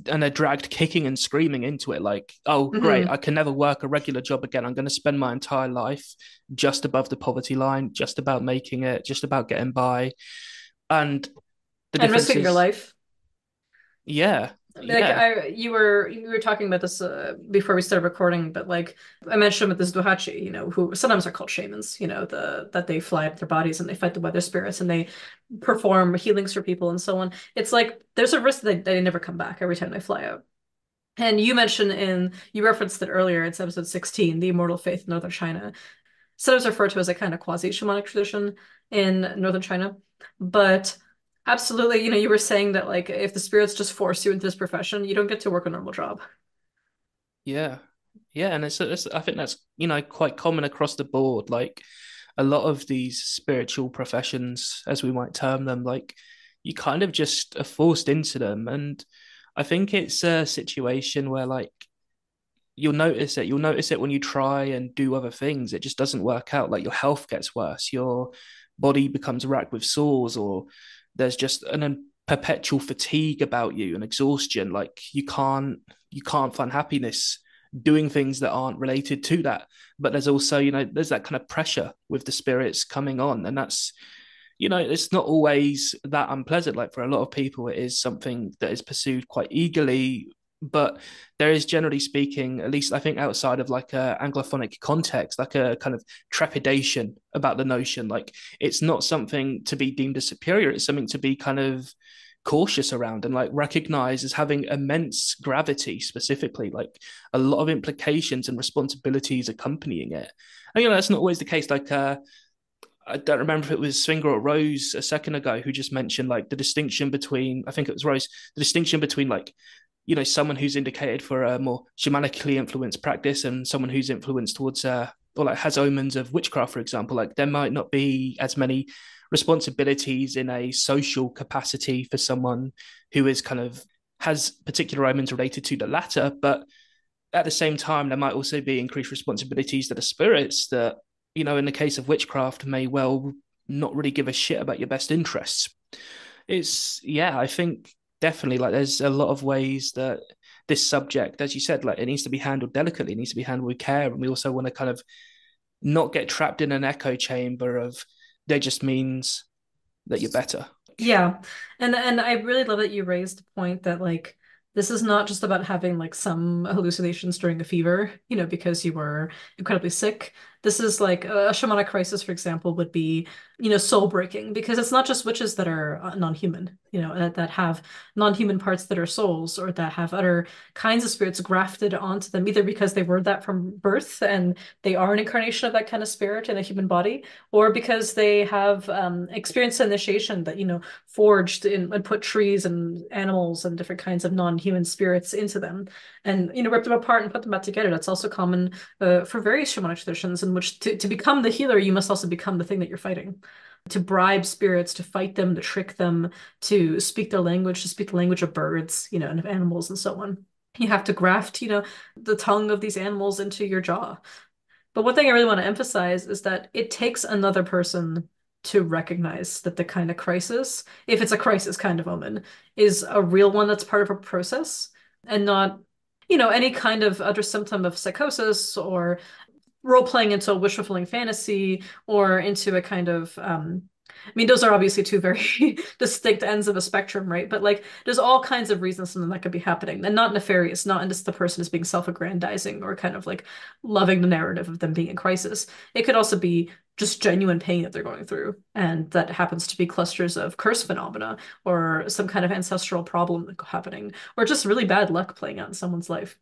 and they're dragged kicking and screaming into it like, oh great, I Hmm. can never work a regular job again. I'm going to spend my entire life just above the poverty line, just about making it, just about getting by. And the And difference risking your is, life. yeah, Like yeah, you were talking about this before we started recording, but like I mentioned with this Duhachi, who sometimes are called shamans, that they fly up their bodies and they fight the weather spirits and they perform healings for people and so on. It's like there's a risk that they never come back every time they fly out. And you referenced it earlier, it's episode 16, the immortal faith in Northern China. Sometimes referred to as a kind of quasi-shamanic tradition in Northern China. But absolutely, you were saying that like if the spirits just force you into this profession, you don't get to work a normal job. yeah, yeah, and it's I think that's quite common across the board. Like a lot of these spiritual professions, as we might term them, like you kind of just are forced into them, and I think it's a situation where like you'll notice it. You'll notice it when you try and do other things. It just doesn't work out. Like your health gets worse, your body becomes racked with sores, or there's just an perpetual fatigue about you and exhaustion. Like you can't find happiness doing things that aren't related to that. But there's also, there's that kind of pressure with the spirits coming on. And that's, it's not always that unpleasant. Like for a lot of people, it is something that is pursued quite eagerly, but there is generally speaking, at least I think outside of like a anglophonic context, like a kind of trepidation about the notion. Like it's not something to be deemed as superior, it's something to be kind of cautious around and like recognize as having immense gravity, specifically like a lot of implications and responsibilities accompanying it. And that's not always the case. Like I don't remember if it was Swinger or Rose a second ago who just mentioned like the distinction between, I think it was Rose, the distinction between like, someone who's indicated for a more shamanically influenced practice and someone who's influenced towards, or like has omens of witchcraft, for example. Like there might not be as many responsibilities in a social capacity for someone who is kind of has particular omens related to the latter, but at the same time, there might also be increased responsibilities that are spirits that, in the case of witchcraft, may well not really give a shit about your best interests. Yeah, I think definitely like there's a lot of ways that this subject, as you said, like it needs to be handled delicately, it needs to be handled with care. And we also want to kind of not get trapped in an echo chamber of there just means that you're better. Yeah. And I really love that you raised the point that like this is not just about having like some hallucinations during a fever, because you were incredibly sick. This is like a shamanic crisis, for example, would be, soul breaking, because it's not just witches that are non-human, that have non-human parts that are souls, or that have other kinds of spirits grafted onto them, either because they were that from birth and they are an incarnation of that kind of spirit in a human body, or because they have experienced initiation that, forged in and put trees and animals and different kinds of non-human spirits into them, and ripped them apart and put them back together. That's also common for various shamanic traditions, in which to become the healer, you must also become the thing that you're fighting. To bribe spirits, to fight them, to trick them, to speak their language, to speak the language of birds, and of animals and so on. You have to graft, the tongue of these animals into your jaw. But one thing I really want to emphasize is that it takes another person to recognize that the kind of crisis, if it's a crisis kind of omen, is a real one that's part of a process, and not, any kind of other symptom of psychosis, or role playing into a wish fulfilling fantasy, or into a kind of I mean, those are obviously two very distinct ends of a spectrum, right? But like, there's all kinds of reasons something that could be happening, and not nefarious, not in just the person is being self-aggrandizing or kind of like loving the narrative of them being in crisis. It could also be just genuine pain that they're going through, and that happens to be clusters of curse phenomena, or some kind of ancestral problem happening, or just really bad luck playing out in someone's life.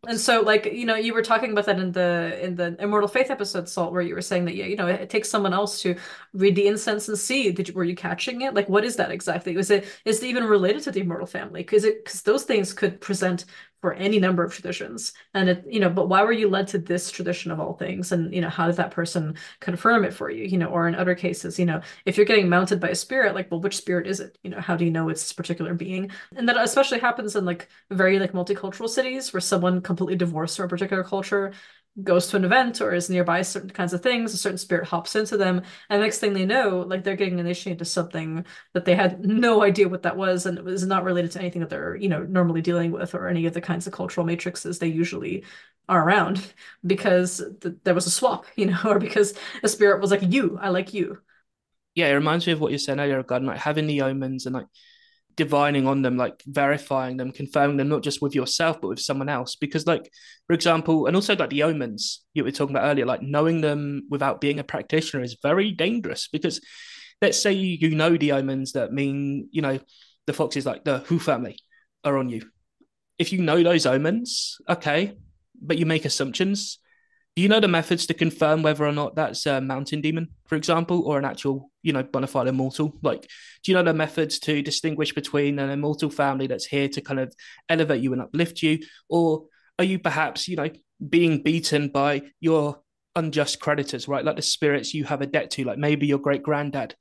And so, like, you were talking about that in the Immortal Faith episode, Salt, where you were saying that, yeah, it takes someone else to read the incense and see. Were you catching it? Like, what is that exactly? Is it even related to the immortal family? Because those things could present for any number of traditions. And but why were you led to this tradition of all things? And how did that person confirm it for you? Or in other cases, if you're getting mounted by a spirit, like, well, which spirit is it? How do you know it's this particular being? And that especially happens in like very like multicultural cities, where someone completely divorced from a particular culture goes to an event or is nearby certain kinds of things, a certain spirit hops into them, and next thing they know, like, they're getting initiated to something that they had no idea what that was, and it was not related to anything that they're, normally dealing with, or any of the kinds of cultural matrices they usually are around, because there was a swap, or because a spirit was like, I like you. Yeah, it reminds me of what you said earlier regarding like having the omens and like divining on them, like verifying them, confirming them, not just with yourself, but with someone else. Because, like, for example, and also like the omens you were talking about earlier, like knowing them without being a practitioner is very dangerous. Because let's say you know the omens that mean, the foxes, like the Who family, are on you. If you know those omens, okay, but you make assumptions, do you know the methods to confirm whether or not that's a mountain demon, for example, or an actual, bona fide immortal? Like, do you know the methods to distinguish between an immortal family that's here to kind of elevate you and uplift you? Or are you perhaps, being beaten by your unjust creditors, right? Like the spirits you have a debt to, like maybe your great granddad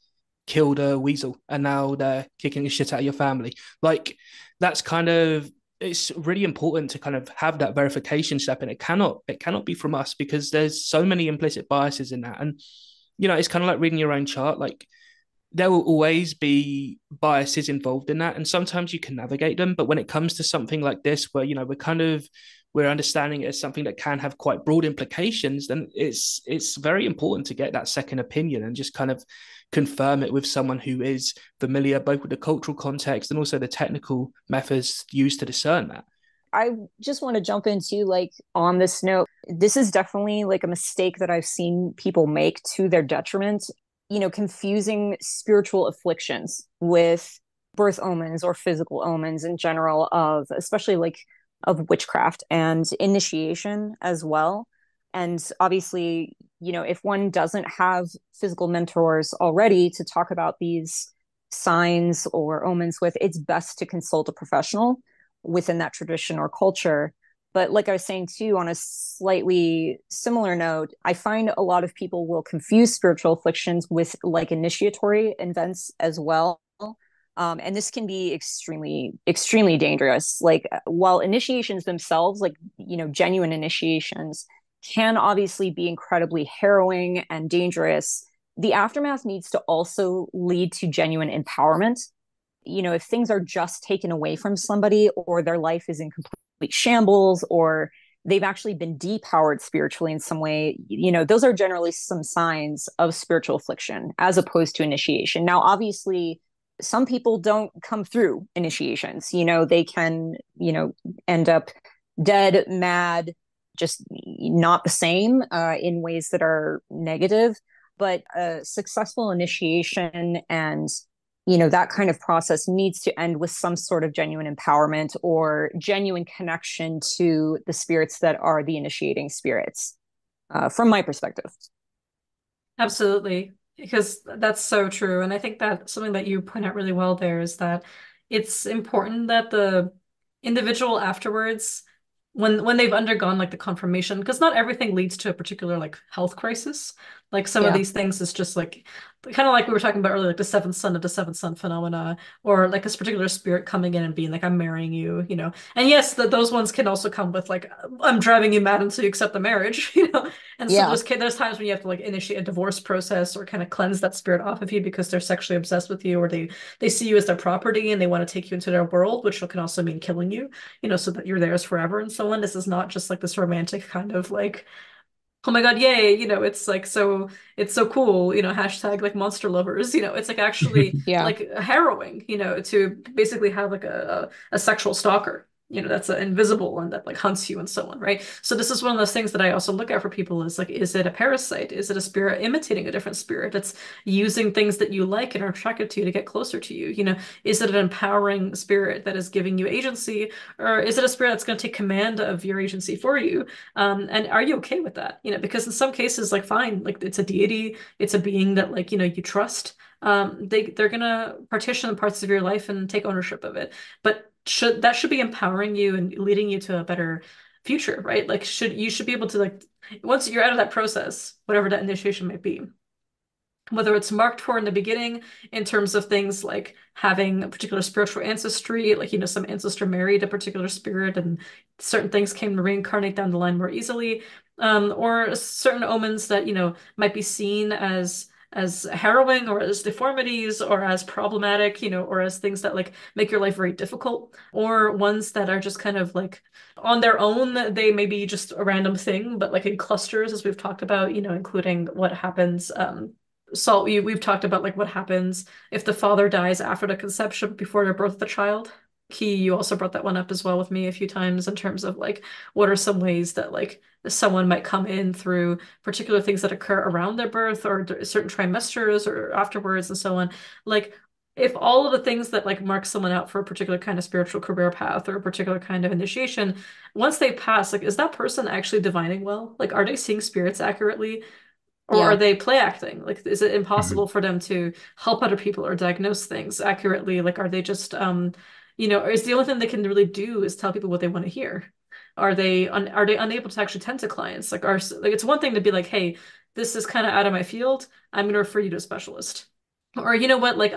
killed a weasel and now they're kicking the shit out of your family. Like, that's kind of, it's really important to kind of have that verification step, and it cannot be from us, because there's so many implicit biases in that. And it's kind of like reading your own chart. Like, there will always be biases involved in that, and sometimes you can navigate them, but when it comes to something like this, where we're understanding it as something that can have quite broad implications, then it's very important to get that second opinion and just kind of confirm it with someone who is familiar both with the cultural context and also the technical methods used to discern that. I just want to jump into, like, on this note, this is definitely like a mistake that I've seen people make to their detriment, confusing spiritual afflictions with birth omens or physical omens in general, of especially like of witchcraft and initiation as well. And obviously, if one doesn't have physical mentors already to talk about these signs or omens with, it's best to consult a professional within that tradition or culture. But like I was saying too, on a slightly similar note, I find a lot of people will confuse spiritual afflictions with like initiatory events as well. And this can be extremely, extremely dangerous. Like, while initiations themselves, like, genuine initiations, can obviously be incredibly harrowing and dangerous, the aftermath needs to also lead to genuine empowerment. If things are just taken away from somebody, or their life is in complete shambles, or they've actually been depowered spiritually in some way, those are generally some signs of spiritual affliction as opposed to initiation. Now, obviously, some people don't come through initiations. They can, end up dead, mad, just not the same in ways that are negative. But a successful initiation and that kind of process needs to end with some sort of genuine empowerment or genuine connection to the spirits that are the initiating spirits, from my perspective. Absolutely, because that's so true. And I think that something that you point out really well there is that it's important that the individual afterwards, when they've undergone like the confirmation, because not everything leads to a particular like health crisis. Like some of Yeah. these things is just like kind of like we were talking about earlier, like the seventh son of the seventh son phenomena, or like this particular spirit coming in and being like, I'm marrying you, you know. And yes, that those ones can also come with like, I'm driving you mad until you accept the marriage, you know. And so Yeah. there's times when you have to like initiate a divorce process or kind of cleanse that spirit off of you because they're sexually obsessed with you, or they see you as their property and they want to take you into their world, which can also mean killing you, you know, so that you're theirs forever and so on. This is not just like this romantic kind of like, oh my God, yay, you know, it's so cool, you know, hashtag like monster lovers, you know, it's like actually Yeah. like harrowing, you know, to basically have like a sexual stalker. You know, that's invisible and that like hunts you and so on, right? So this is one of those things that I also look at for people is like, is it a parasite? Is it a spirit imitating a different spirit that's using things that you like and are attracted to get closer to you? You know, is it an empowering spirit that is giving you agency, or is it a spirit that's going to take command of your agency for you? And are you okay with that? You know, because in some cases, like fine, like it's a deity, it's a being that like, you know, you trust. They're gonna partition parts of your life and take ownership of it. But should be empowering you and leading you to a better future, right? Like should be able to like once you're out of that process, whatever that initiation might be, whether it's marked for in the beginning in terms of things like having a particular spiritual ancestry, like, you know, some ancestor married a particular spirit and certain things came to reincarnate down the line more easily, or certain omens that, you know, might be seen as harrowing or as deformities or as problematic, you know, or as things that like make your life very difficult, or ones that are just kind of like on their own, they may be just a random thing, but like in clusters, as we've talked about, you know, including what happens, so we've talked about like what happens if the father dies after the conception before the birth of the child. Key, you also brought that one up as well with me a few times in terms of like what are some ways that like someone might come in through particular things that occur around their birth or certain trimesters or afterwards and so on. Like if all of the things that like mark someone out for a particular kind of spiritual career path or a particular kind of initiation, once they pass, like is that person actually divining well? Like are they seeing spirits accurately? Or are Yeah. they play acting? Like, is it Mhm. impossible for them to help other people or diagnose things accurately? Like, are they just, you know, or is the only thing they can really do is tell people what they want to hear? Are they unable to actually tend to clients? Like it's one thing to be like, hey, this is kind of out of my field. I'm going to refer you to a specialist. Or you know what, like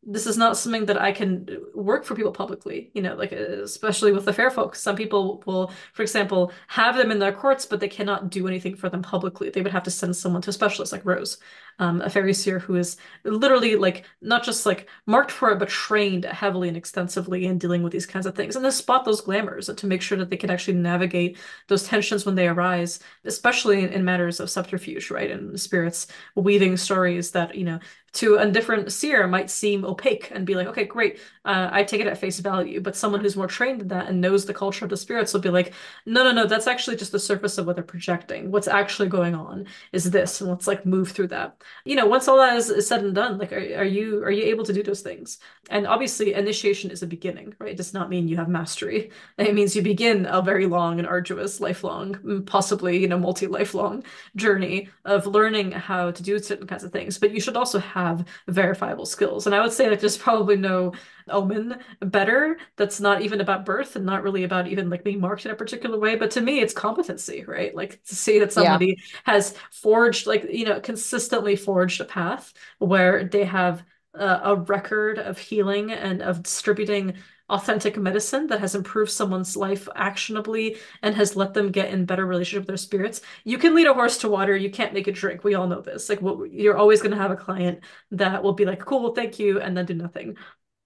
this is not something that I can work for people publicly, you know, like especially with the fair folks. Some people will, for example, have them in their courts, but they cannot do anything for them publicly. They would have to send someone to a specialist like Rose, a fairy seer who is literally like not just like marked for it, but trained heavily and extensively in dealing with these kinds of things and to spot those glamours and to make sure that they can actually navigate those tensions when they arise, especially in matters of subterfuge, right? And spirits weaving stories that, you know, to a different seer might seem opaque and be like, okay, great, I take it at face value. But someone who's more trained in that and knows the culture of the spirits will be like, no, no, no, that's actually just the surface of what they're projecting. What's actually going on is this, and let's like move through that. You know, once all that is said and done, like, are you able to do those things? And obviously, initiation is a beginning, right? It does not mean you have mastery. It means you begin a very long and arduous, lifelong, possibly, you know, multi-lifelong journey of learning how to do certain kinds of things. But you should also have verifiable skills. And I would say that there's probably no omen better that's not even about birth and not really about even like being marked in a particular way. But to me, it's competency, right? Like to see that Yeah. somebody has forged, like, you know, consistently forged a path where they have a record of healing and of distributing authentic medicine that has improved someone's life actionably and has let them get in better relationship with their spirits. You can lead a horse to water, you can't make it drink. We all know this. Like you're always going to have a client that will be like, "Cool, thank you," and then do nothing.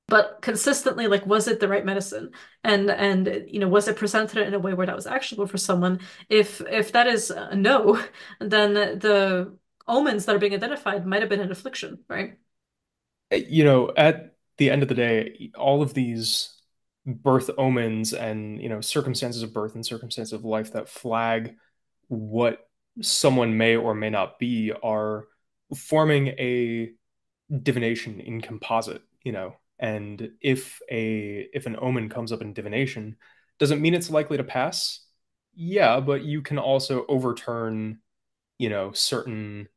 But consistently, like, was it the right medicine? And you know, was it presented in a way where that was actionable for someone? If that is a no, then the omens that are being identified might have been an affliction, right? You know, at the end of the day, all of these birth omens and, circumstances of birth and circumstances of life that flag what someone may or may not be are forming a divination in composite, and if an omen comes up in divination, doesn't mean it's likely to pass. Yeah, but you can also overturn, certain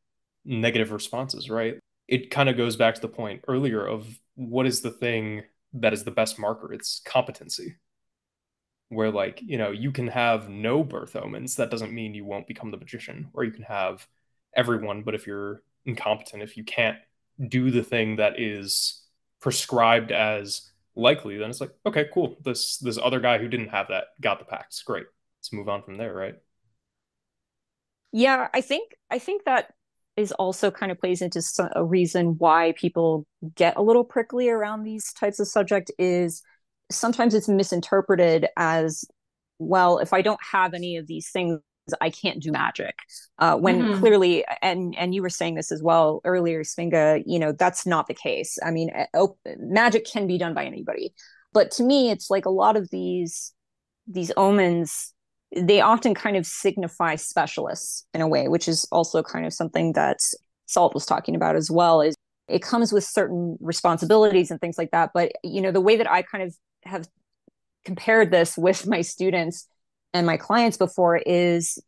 negative responses, right? It kind of goes back to the point earlier of what is the thing that is the best marker? It's competency. Where, like, you can have no birth omens, that doesn't mean you won't become the magician, or you can have everyone, but if you're incompetent, if you can't do the thing that is prescribed as likely, then it's like, okay, cool. This other guy who didn't have that got the pacts. Great. Let's move on from there, right? Yeah, I think that is also kind of plays into a reason why people get a little prickly around these types of subject is sometimes it's misinterpreted as, well, if I don't have any of these things, I can't do magic. When Hmm. clearly, and you were saying this as well earlier, Svinga, that's not the case. I mean, magic can be done by anybody, but to me, it's like a lot of these omens, they often kind of signify specialists in a way, which is also kind of something that Salt was talking about as well, is it comes with certain responsibilities and things like that. But the way that I kind of have compared this with my students and my clients before is,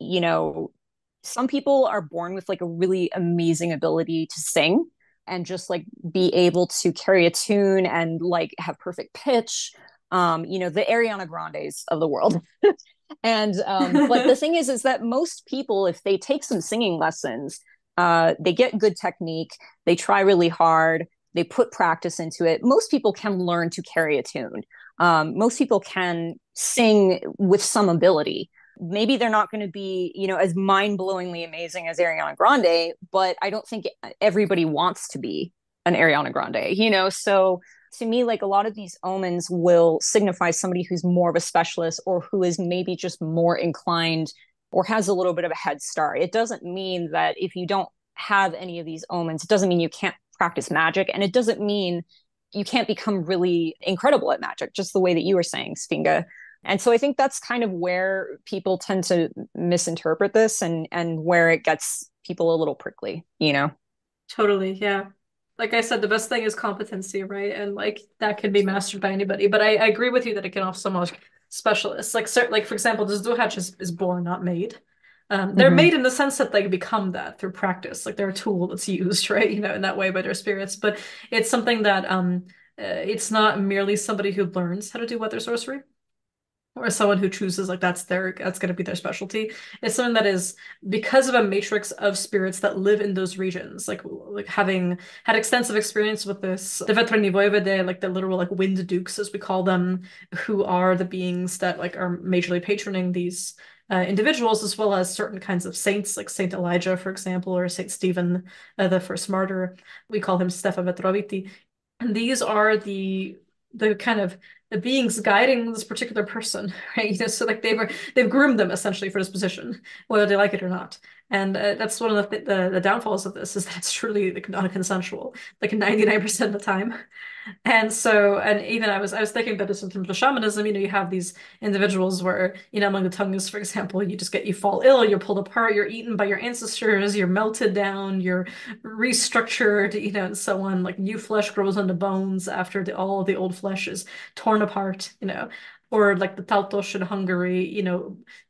some people are born with like a really amazing ability to sing and just like be able to carry a tune and like have perfect pitch, the Ariana Grandes of the world. And but the thing is that most people, if they take some singing lessons, they get good technique, they try really hard, they put practice into it. Most people can learn to carry a tune. Most people can sing with some ability. Maybe they're not going to be, as mind-blowingly amazing as Ariana Grande, but I don't think everybody wants to be an Ariana Grande, So to me, like a lot of these omens will signify somebody who's more of a specialist or who is maybe just more inclined or has a little bit of a head start. It doesn't mean that if you don't have any of these omens, it doesn't mean you can't practice magic. And it doesn't mean you can't become really incredible at magic, just the way that you were saying, Sfinga. And so I think that's kind of where people tend to misinterpret this and where it gets people a little prickly. Totally, yeah. Like I said, the best thing is competency, right? And like that can be mastered by anybody. But I agree with you that it can also most specialists. Like certain, like for example, the Zduhach is born, not made. They're Mm-hmm. made in the sense that they become that through practice. Like they're a tool that's used, right? In that way by their spirits. But it's something that it's not merely somebody who learns how to do weather sorcery or someone who chooses like that's going to be their specialty. It's something that is because of a matrix of spirits that live in those regions, like having had extensive experience with this the Vetrani Voivode, like the literal like wind dukes as we call them, who are the beings that like are majorly patroning these individuals, as well as certain kinds of saints, like Saint Elijah, for example, or Saint Stephen, the first martyr. We call him Stefan Vetroviti. And these are the kind of the beings guiding this particular person, right? So like they've groomed them essentially for this position, whether they like it or not. And that's one of the downfalls of this is that it's truly like non-consensual, like 99% of the time. And so, and even I was thinking about this in terms of shamanism, you have these individuals where, among the tongues, for example, you fall ill, you're pulled apart, you're eaten by your ancestors, you're melted down, you're restructured, and so on. Like new flesh grows on the bones after all the old flesh is torn apart. Or like the Tautos in Hungary,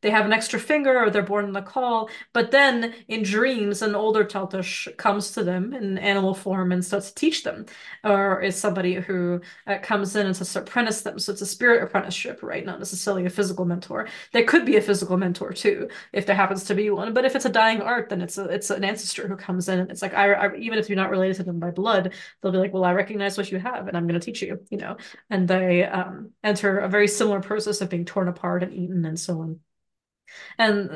they have an extra finger or they're born in the call, but then in dreams, an older Tautos comes to them in animal form and starts to teach them or is somebody who comes in and says to apprentice them. So it's a spirit apprenticeship, right? Not necessarily a physical mentor. There could be a physical mentor too, if there happens to be one. But if it's a dying art, then it's an ancestor who comes in and it's like even if you're not related to them by blood, they'll be like, well, I recognize what you have, and I'm going to teach you. And they enter a very similar process of being torn apart and eaten and so on. And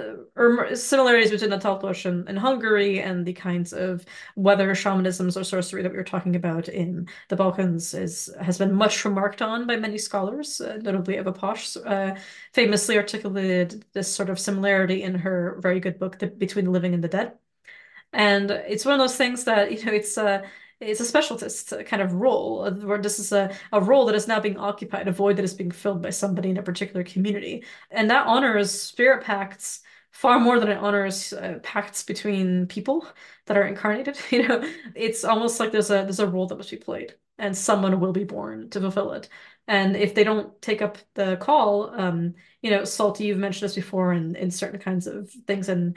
similarities between the Taltosh and Hungary and the kinds of weather shamanisms or sorcery that we were talking about in the Balkans has been much remarked on by many scholars, notably Eva Posch, famously articulated this sort of similarity in her very good book, Between the Living and the Dead. And it's one of those things that, it's a specialist kind of role, where this is a role that is now being occupied, a void that is being filled by somebody in a particular community. And that honors spirit pacts far more than it honors pacts between people that are incarnated. It's almost like there's a role that must be played, and someone will be born to fulfill it. And if they don't take up the call, Salty, you've mentioned this before in certain kinds of things and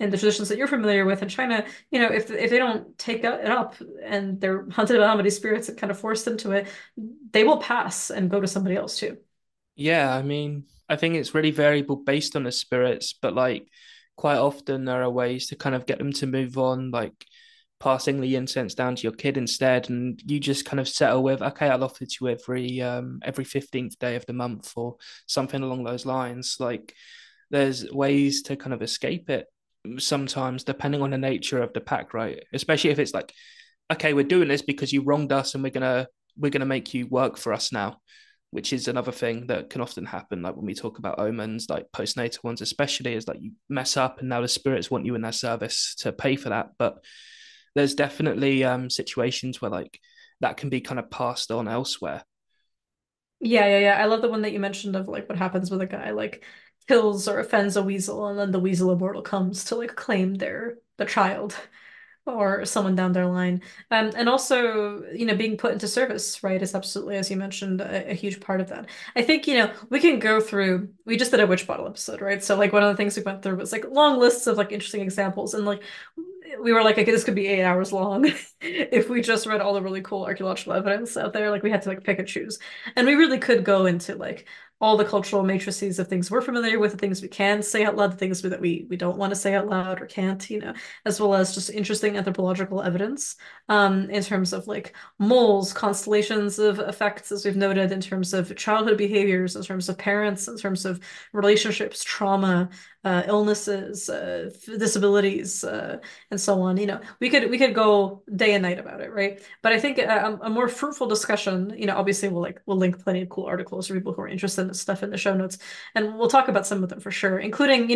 the traditions that you're familiar with in China, if they don't take it up and they're hunted by Amity spirits and kind of forced into it, they will pass and go to somebody else too. Yeah, I mean, I think it's really variable based on the spirits, but like quite often there are ways to kind of get them to move on, like passing the incense down to your kid instead, and you just kind of settle with, okay, I'll offer to you every 15th day of the month or something along those lines. Like there's ways to kind of escape it sometimes, depending on the nature of the pack, right? Especially if it's like, okay, we're doing this because you wronged us and we're gonna make you work for us now, which is another thing that can often happen. Like when we talk about omens, like postnatal ones, especially, is like you mess up and now the spirits want you in their service to pay for that. But there's definitely situations where like that can be kind of passed on elsewhere. Yeah, yeah, yeah. I love the one that you mentioned of like what happens when a guy like kills or offends a weasel, and then the weasel immortal comes to like claim the child or someone down their line. And also, being put into service, right, is absolutely, as you mentioned, a huge part of that. I think, we can go through, we just did a witch bottle episode, right? So like one of the things we went through was like long lists of like interesting examples. And like we were like, okay, this could be 8 hours long if we just read all the really cool archaeological evidence out there. Like we had to like pick and choose. And we really could go into like all the cultural matrices of things we're familiar with, the things we can say out loud, the things that we don't want to say out loud or can't, as well as just interesting anthropological evidence in terms of like moles, constellations of effects, as we've noted, in terms of childhood behaviors, in terms of parents, in terms of relationships, trauma, illnesses, disabilities, and so on. We could go day and night about it, right? But I think a more fruitful discussion, obviously we'll link plenty of cool articles for people who are interested in this stuff in the show notes, and we'll talk about some of them for sure, including,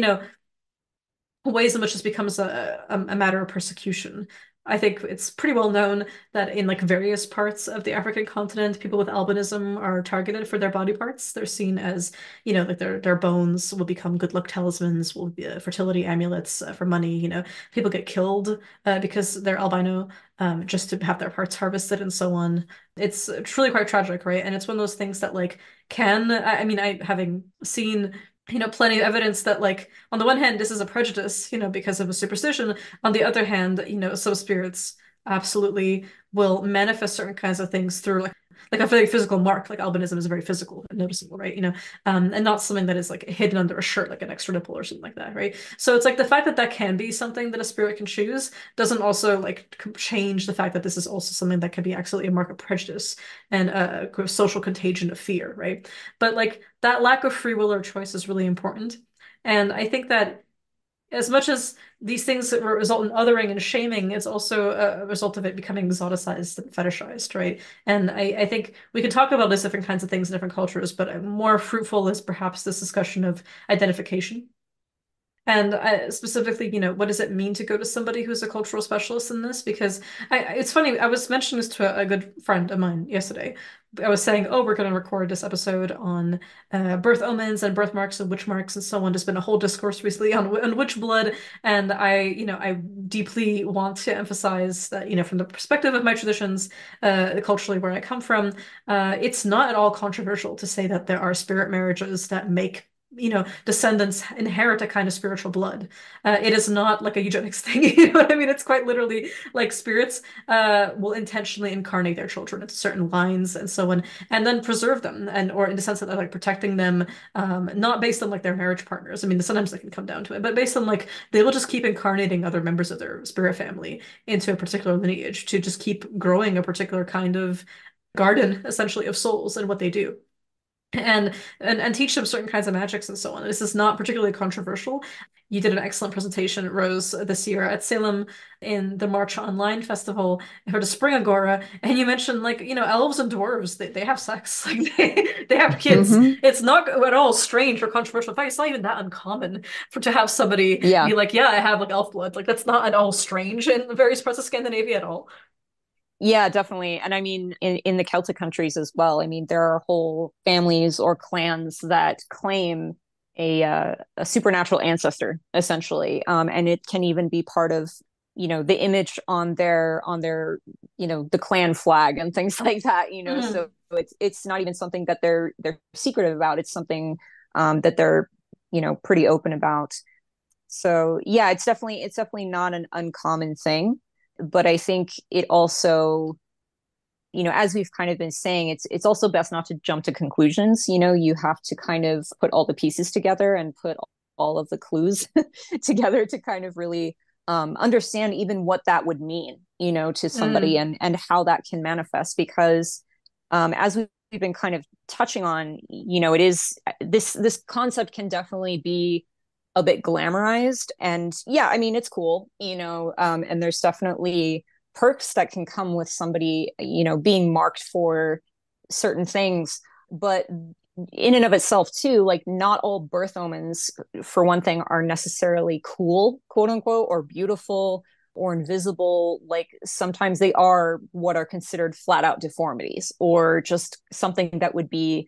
ways in which this becomes a matter of persecution. I think it's pretty well known that in like various parts of the African continent, people with albinism are targeted for their body parts. They're seen as, like their bones will become good luck talismans, will be fertility amulets for money. People get killed because they're albino, just to have their parts harvested and so on. It's truly quite tragic, right? And it's one of those things that like I mean, I having seen plenty of evidence that like on the one hand this is a prejudice, because of a superstition. On the other hand, some spirits absolutely will manifest certain kinds of things through like a very physical mark. Like albinism is very physical and noticeable, right? And not something that is like hidden under a shirt, like an extra nipple or something like that, right? So it's like the fact that that can be something that a spirit can choose doesn't also like change the fact that this is also something that can be actually a mark of prejudice and a social contagion of fear, right? But like that lack of free will or choice is really important. And I think that as much as these things that result in othering and shaming, it's also a result of it becoming exoticized and fetishized, right? And I think we could talk about these different kinds of things in different cultures, but more fruitful is perhaps this discussion of identification. And specifically, what does it mean to go to somebody who's a cultural specialist in this? Because it's funny, I was mentioning this to a good friend of mine yesterday. I was saying, oh, we're going to record this episode on birth omens and birthmarks and witch marks and so on. There's been a whole discourse recently on witch blood. And I deeply want to emphasize that, from the perspective of my traditions, culturally where I come from, it's not at all controversial to say that there are spirit marriages that make descendants inherit a kind of spiritual blood. It is not like a eugenics thing. You know what I mean? It's quite literally like spirits will intentionally incarnate their children into certain lines and so on, and then preserve them, and or in the sense that they're like protecting them, not based on like their marriage partners. I mean, sometimes they can come down to it, but based on like they will just keep incarnating other members of their spirit family into a particular lineage to just keep growing a particular kind of garden, essentially, of souls and what they do and teach them certain kinds of magics and so on. This is not particularly controversial. You did an excellent presentation, Rose, this year at Salem in the March Online Festival for the Spring Agora, and you mentioned like elves and dwarves they have sex, like they have kids. Hmm. It's not at all strange or controversial. In fact, it's not even that uncommon for to have somebody Yeah. be like, yeah, I have like elf blood. Like that's not at all strange in various parts of Scandinavia at all. Yeah, definitely. And I mean, in the Celtic countries as well, I mean, there are whole families or clans that claim a supernatural ancestor, essentially. And it can even be part of, the image on their, the clan flag and things like that, Mhm. so it's not even something that they're secretive about. It's something that they're, pretty open about. So yeah, it's definitely not an uncommon thing, but I think it also, as we've kind of been saying, it's also best not to jump to conclusions. You have to kind of put all the pieces together and put all of the clues together to kind of really understand even what that would mean, to somebody, Mm. and how that can manifest. Because as we've been kind of touching on, it is this concept can definitely be a bit glamorized, and yeah, I mean, it's cool, and there's definitely perks that can come with somebody, being marked for certain things. But in and of itself, too, like, not all birth omens, for one thing, are necessarily cool, quote unquote, or beautiful or invisible. Like, sometimes they are what are considered flat out deformities, or just something that would be,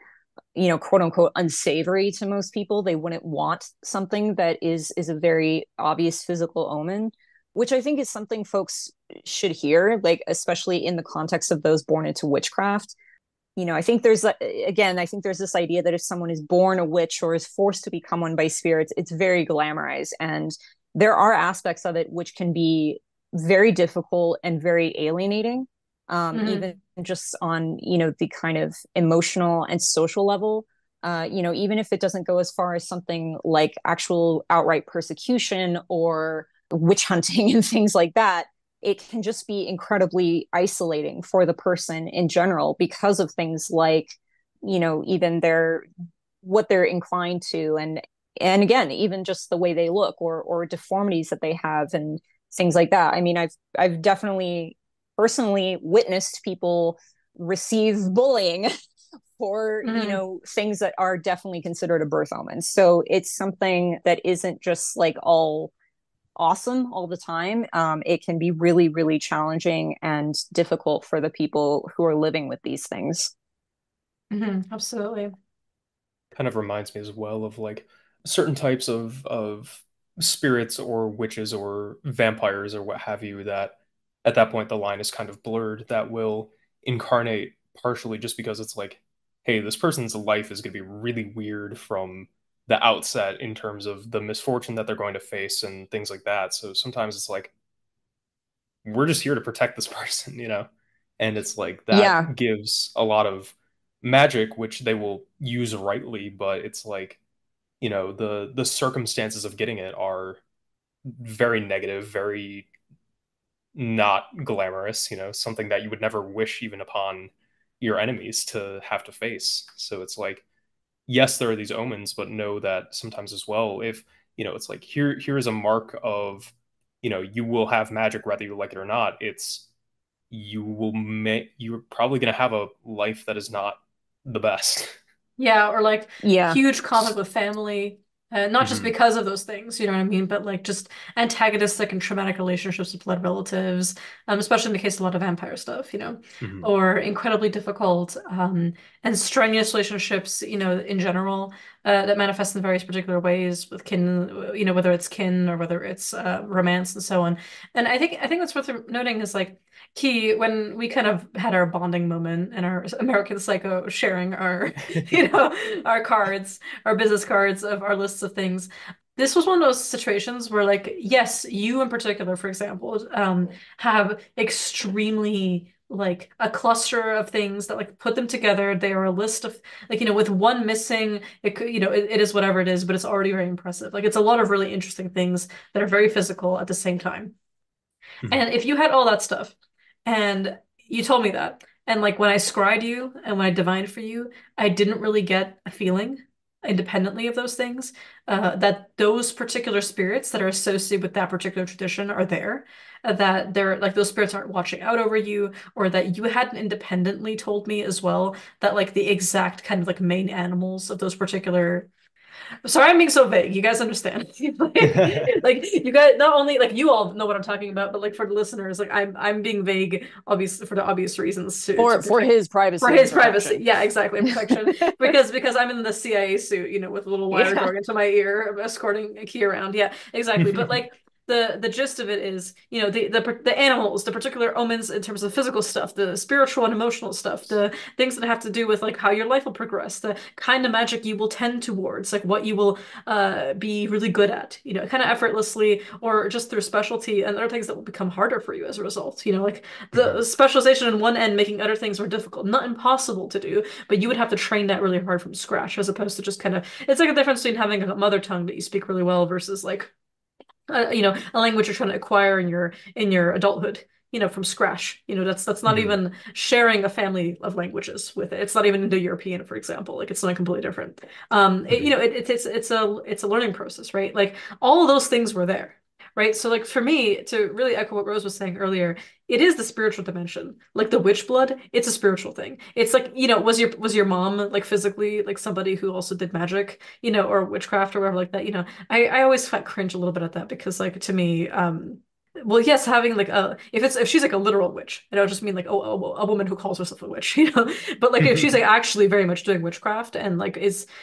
quote unquote, unsavory to most people. They wouldn't want something that is a very obvious physical omen, which I think is something folks should hear, like, especially in the context of those born into witchcraft. I think again, I think there's this idea that if someone is born a witch or is forced to become one by spirits, it's very glamorized. And there are aspects of it which can be very difficult and very alienating, even Mhm. just on, the kind of emotional and social level. Even if it doesn't go as far as something like actual outright persecution or witch hunting and things like that, it can just be incredibly isolating for the person in general because of things like, even their what they're inclined to, and again, even just the way they look, or deformities that they have and things like that. I mean, I've definitely personally witnessed people receive bullying for, Mhm. things that are definitely considered a birth omen. So it's something that isn't just like all awesome all the time. It can be really, really challenging and difficult for the people who are living with these things. Mhm. Absolutely. Kind of reminds me as well of like certain types of spirits or witches or vampires or what have you that at that point the line is kind of blurred that will incarnate partially just because it's like, hey, this person's life is going to be really weird from the outset in terms of the misfortune that they're going to face and things like that. So sometimes it's like we're just here to protect this person, you know? And it's like Yeah, that gives a lot of magic, which they will use rightly, but it's like, you know, the circumstances of getting it are very negative, very not glamorous, you know, something that you would never wish even upon your enemies to have to face. So it's like, yes, there are these omens, but know that sometimes as well, if, you know, it's like here is a mark of, you know, you will have magic whether you like it or not. It's you're probably going to have a life that is not the best. Yeah, or like yeah, huge conflict with family, not just Hmm. because of those things, you know what I mean, but like just antagonistic and traumatic relationships with blood relatives, especially in the case of a lot of vampire stuff, Hmm. or incredibly difficult and strenuous relationships, in general, that manifest in various particular ways with kin, whether it's kin or whether it's romance and so on. And I think what's worth noting is like key when we kind of had our bonding moment and our American Psycho sharing our our cards, our business cards of our lists of things. This was one of those situations where, like, yes, you in particular, for example, have extremely like a cluster of things that like put them together. They are a list of like, with one missing, it could, it is whatever it is, but it's already very impressive. Like it's a lot of really interesting things that are very physical at the same time. Hmm. And if you had all that stuff and you told me that, and like when I scryed you and when I divined for you, I didn't really get a feeling independently of those things, that those particular spirits that are associated with that particular tradition are there, that they're like those spirits aren't watching out over you, or that you hadn't independently told me as well that like the exact kind of like main animals of those particular Sorry, I'm being so vague. You guys understand? Like you guys not only like you all know what I'm talking about, but like for the listeners, like I'm being vague, obviously for the obvious reasons to For protect his for privacy and his privacy. protection. Yeah, exactly, and protection. Because I'm in the CIA suit, with a little wire Yeah. going into my ear, escorting a key around. Yeah, exactly. But like the gist of it is, the animals, the particular omens in terms of physical stuff, the spiritual and emotional stuff, the things that have to do with like how your life will progress, the kind of magic you will tend towards, like what you will be really good at, kind of effortlessly or just through specialty, and other things that will become harder for you as a result. Like the Mhm. specialization in one end making other things more difficult, not impossible to do, but you would have to train that really hard from scratch as opposed to just kind of, it's like a difference between having a mother tongue that you speak really well versus like a language you're trying to acquire in your adulthood, from scratch. That's not Mhm. even sharing a family of languages with it. It's not even Indo-European, for example. Like it's something completely different. Mhm. It's a learning process, right? Like all of those things were there. Right. So like for me, to really echo what Rose was saying earlier, it is the spiritual dimension. Like the witch blood, it's a spiritual thing. It's like, was your mom like physically like somebody who also did magic, or witchcraft or whatever like that, I always find cringe a little bit at that because like to me, well, yes, having like if she's like a literal witch, I don't just mean like a woman who calls herself a witch, but like if she's like actually very much doing witchcraft and like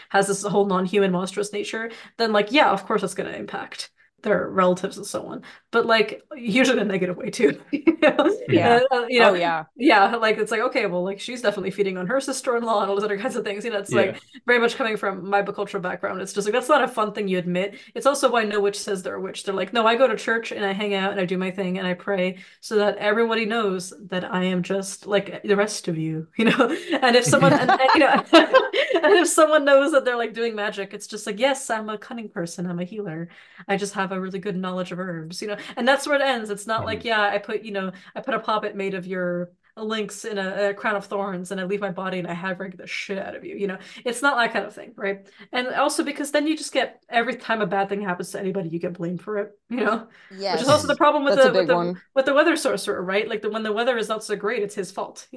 has this whole non-human monstrous nature, then like yeah, of course that's gonna impact their relatives and so on. But like usually in a negative way too. Yeah. And, Oh yeah. yeah, like it's like okay, well, like she's definitely feeding on her sister-in-law and all those other kinds of things. It's Yeah. like very much coming from my bicultural background. It's just like that's not a fun thing you admit. It's also why no witch says they're a witch. They're like, no, I go to church and I hang out and I do my thing and I pray so that everybody knows that I am just like the rest of you, And if someone and if someone knows that they're like doing magic, it's just like, yes, I'm a cunning person, I'm a healer. I just have a really good knowledge of herbs, And that's where it ends. It's not like, Mhm. yeah, I put a puppet made of your lynx in a crown of thorns and I leave my body and I have the shit out of you, It's not that kind of thing, right? And also because then you just get every time a bad thing happens to anybody, you get blamed for it, Which is also the Yes. Mhm. problem with That's a the with big the one. with the weather sorcerer, right? Like when the weather is not so great, it's his fault.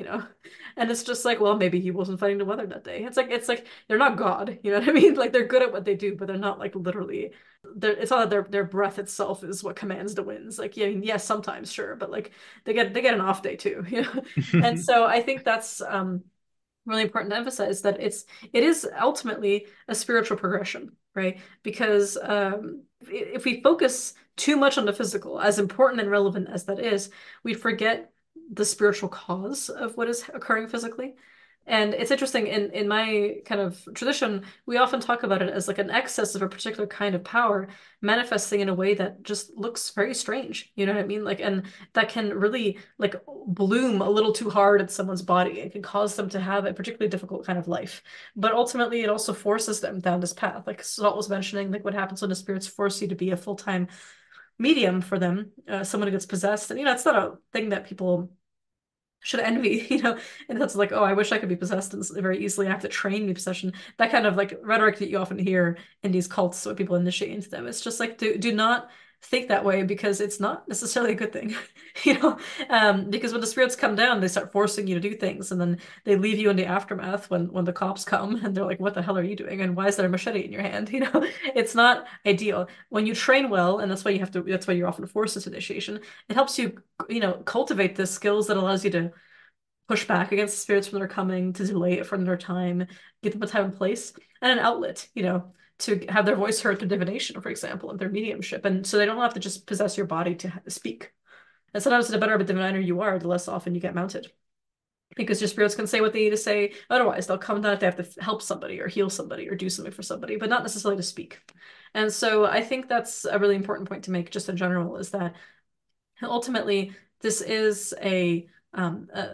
And it's just like, well, maybe he wasn't fighting the weather that day. It's like they're not God, you know what I mean? Like they're good at what they do, but they're not like literally it's not that their breath itself is what commands the winds. Like, yeah, yes, sometimes, sure, but like they get an off day too, And so I think that's really important to emphasize that it is ultimately a spiritual progression, right? Because if we focus too much on the physical, as important and relevant as that is, we forget the spiritual cause of what is occurring physically. And it's interesting in my kind of tradition, we often talk about it as like an excess of a particular kind of power manifesting in a way that just looks very strange. You know what I mean? Like, and that can really like bloom a little too hard at someone's body. It can cause them to have a particularly difficult kind of life. But ultimately, it also forces them down this path. Like Salt was mentioning, like what happens when the spirits force you to be a full-time medium for them, someone who gets possessed. And it's not a thing that people should envy, and that's like, oh, I wish I could be possessed and very easily. I have to train me possession. That kind of like rhetoric that you often hear in these cults when people initiate into them. It's just like, do not think that way because it's not necessarily a good thing, because when the spirits come down, they start forcing you to do things, and then they leave you in the aftermath when the cops come and they're like, what the hell are you doing? And why is there a machete in your hand? It's not ideal. When you train well, and that's why you're often forced into initiation, it helps you, cultivate the skills that allows you to push back against the spirits when they're coming, to delay it from their time, give them a time and place, and an outlet, to have their voice heard through divination, for example, and their mediumship. And so they don't have to just possess your body to speak. And sometimes the better of a diviner you are, the less often you get mounted. Because your spirits can say what they need to say. Otherwise, they'll come down if they have to help somebody or heal somebody or do something for somebody, but not necessarily to speak. And so I think that's a really important point to make just in general is that ultimately, this is a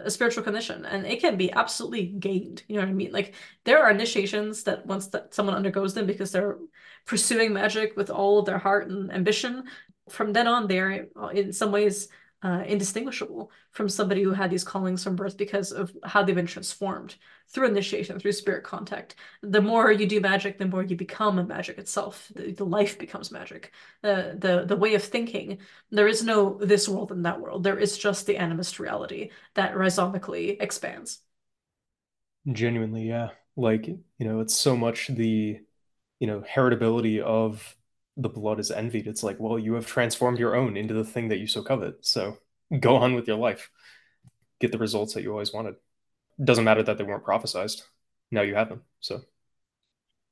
spiritual condition, and it can be absolutely gained. You know what I mean? Like there are initiations that once that someone undergoes them because they're pursuing magic with all of their heart and ambition, from then on they're in some ways indistinguishable from somebody who had these callings from birth because of how they've been transformed through initiation, through spirit contact. The more you do magic, the more you become a magic itself. The life becomes magic. The way of thinking, there is no this world and that world. There is just the animist reality that rhizomically expands. Genuinely, yeah. Like, it's so much the heritability of the blood is envied. It's like, well, you have transformed your own into the thing that you so covet. So go on with your life. Get the results that you always wanted. Doesn't matter that they weren't prophesized. Now you have them. So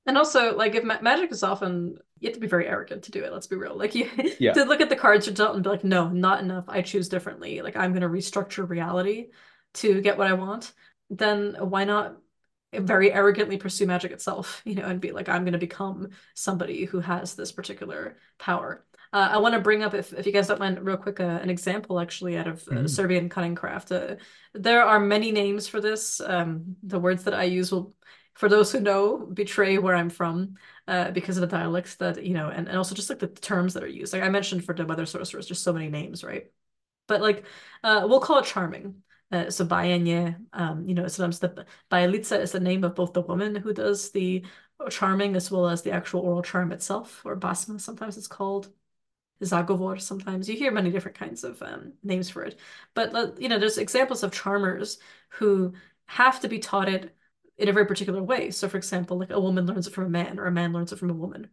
And also, like, if magic is often, you have to be very arrogant to do it. Let's be real. Like, you yeah. to look at the cards you're dealt and be like, no, not enough. I choose differently. Like, I'm going to restructure reality to get what I want. Then why not very arrogantly pursue magic itself, and be like, I'm going to become somebody who has this particular power. I want to bring up, if you guys don't mind, real quick, an example actually out of Mhm. Serbian cunning craft. There are many names for this. The words that I use will, for those who know, betray where I'm from, because of the dialects that, and also just like the terms that are used. Like I mentioned for the weather sorcerers, there's so many names, right? But like, we'll call it charming. So Bajanje, sometimes the Bajalica is the name of both the woman who does the charming as well as the actual oral charm itself, or Basma sometimes it's called. Zagovor sometimes. You hear many different kinds of names for it. But there's examples of charmers who have to be taught it in a very particular way. So for example, like a woman learns it from a man, or a man learns it from a woman,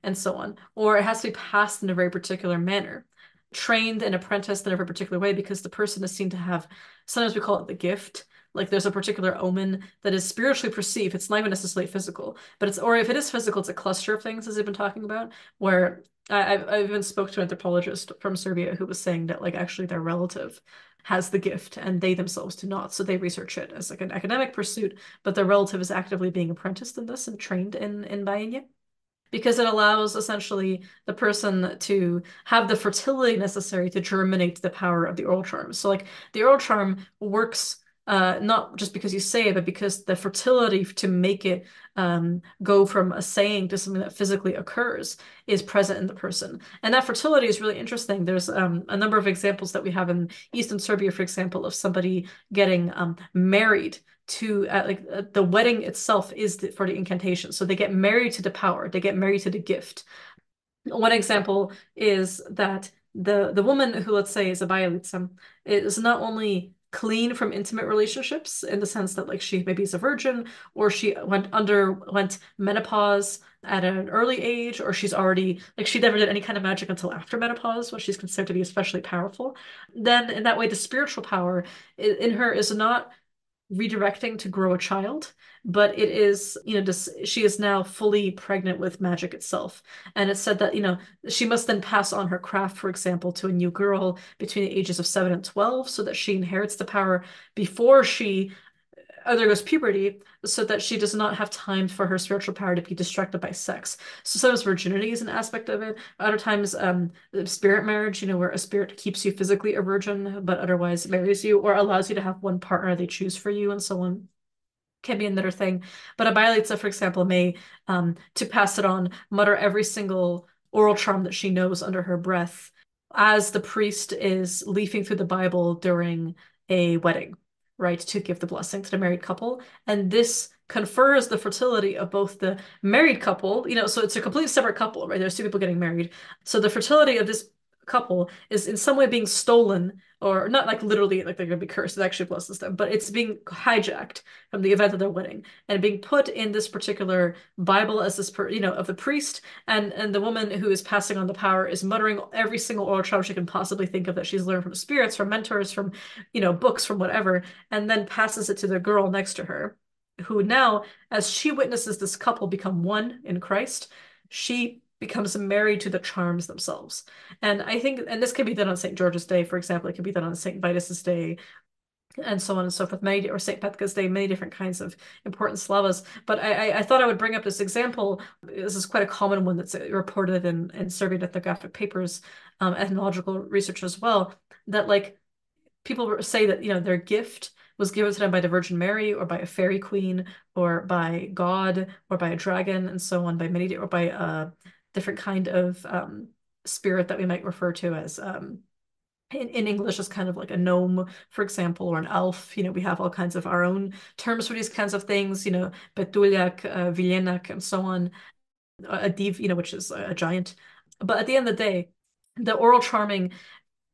and so on. Or it has to be passed in a very particular manner, trained and apprenticed in a very particular way because the person is seen to have, sometimes we call it the gift. Like there's a particular omen that is spiritually perceived. It's not even necessarily physical, but or if it is physical, it's a cluster of things, as I've been talking about, where I've even spoke to an anthropologist from Serbia who was saying that like actually their relative has the gift and they themselves do not. So they research it as like an academic pursuit, but their relative is actively being apprenticed in this and trained in Baenya because it allows essentially the person to have the fertility necessary to germinate the power of the oral charm. So like the oral charm works not just because you say it, but because the fertility to make it go from a saying to something that physically occurs is present in the person. And that fertility is really interesting. There's a number of examples that we have in Eastern Serbia, for example, of somebody getting married to the wedding itself is for the incantation. So they get married to the power, they get married to the gift. One example is that the woman who, let's say, is a Bajalica is not only clean from intimate relationships in the sense that like she maybe is a virgin, or she underwent menopause at an early age, or she's already like she never did any kind of magic until after menopause, what she's considered to be especially powerful. Then in that way, the spiritual power in her is not redirecting to grow a child, but it is, just she is now fully pregnant with magic itself. And it's said that, she must then pass on her craft, for example, to a new girl between the ages of 7 and 12, so that she inherits the power before she undergoes puberty, so that she does not have time for her spiritual power to be distracted by sex. So sometimes virginity is an aspect of it. Other times, spirit marriage, where a spirit keeps you physically a virgin, but otherwise marries you or allows you to have one partner they choose for you and so on. Can be another thing. But a Bajalica, for example, may, to pass it on, mutter every single oral charm that she knows under her breath as the priest is leafing through the Bible during a wedding, right, to give the blessing to the married couple. And this confers the fertility of both the married couple, so it's a completely separate couple, right? There's two people getting married. So the fertility of this couple is in some way being stolen, or not like literally like they're going to be cursed, it actually blesses them, but it's being hijacked from the event of their wedding and being put in this particular Bible as of the priest, and the woman who is passing on the power is muttering every single oral charm she can possibly think of that she's learned from spirits, from mentors, from books, from whatever, and then passes it to the girl next to her, who now, as she witnesses this couple become one in Christ, she becomes married to the charms themselves. And I think, and this can be done on St. George's Day, for example, it can be done on St. Vitus's Day, and so on and so forth, or St. Petka's Day, many different kinds of important slavas. But I thought I would bring up this example. This is quite a common one that's reported in Serbian ethnographic papers, ethnological research as well, that like people say that, their gift was given to them by the Virgin Mary or by a fairy queen or by God or by a dragon and so on, by many, or by a different kind of spirit that we might refer to as in English as kind of like a gnome, for example, or an elf. We have all kinds of our own terms for these kinds of things, Betuljak, Viljenak, and so on. A div, which is a giant. But at the end of the day, the oral charming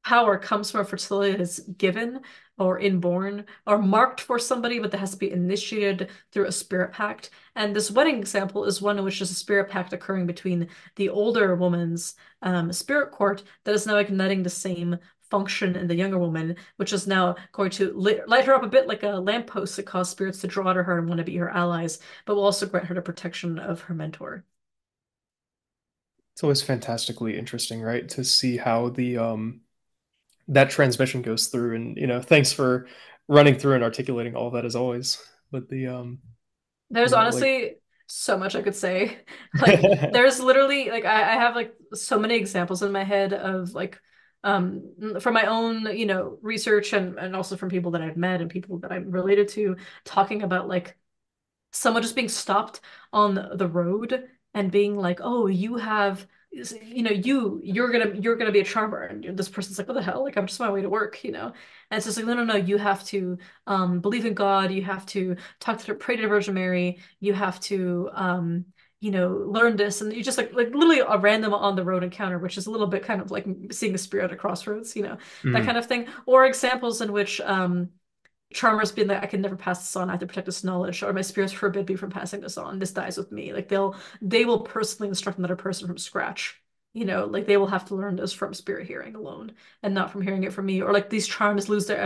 power comes from a fertility that is given or inborn or marked for somebody, but that has to be initiated through a spirit pact. And this wedding example is one in which there's a spirit pact occurring between the older woman's spirit court that is now igniting the same function in the younger woman, which is now going to light her up a bit like a lamppost to cause spirits to draw to her and want to be her allies, but will also grant her the protection of her mentor. It's always fantastically interesting, right, to see how the that transmission goes through. And thanks for running through and articulating all of that as always. But There's like honestly so much I could say. Like there's literally like I have like so many examples in my head of like from my own, research and also from people that I've met and people that I'm related to talking about like someone just being stopped on the road and being like, "Oh, you have, you're gonna be a charmer," and this person's like, "What the hell? Like, I'm just on my way to work." And it's just like, no, no, no, you have to believe in God. You have to pray to the Virgin Mary. You have to learn this, and you just like literally a random on the road encounter, which is a little bit kind of like seeing a spirit at a crossroads, that mm, kind of thing, or examples in which Charmer's been like, I can never pass this on. I have to protect this knowledge, or my spirits forbid me from passing this on. This dies with me. Like they will personally instruct another person from scratch. Like they will have to learn this from spirit hearing alone and not from hearing it from me. Or like these charms lose their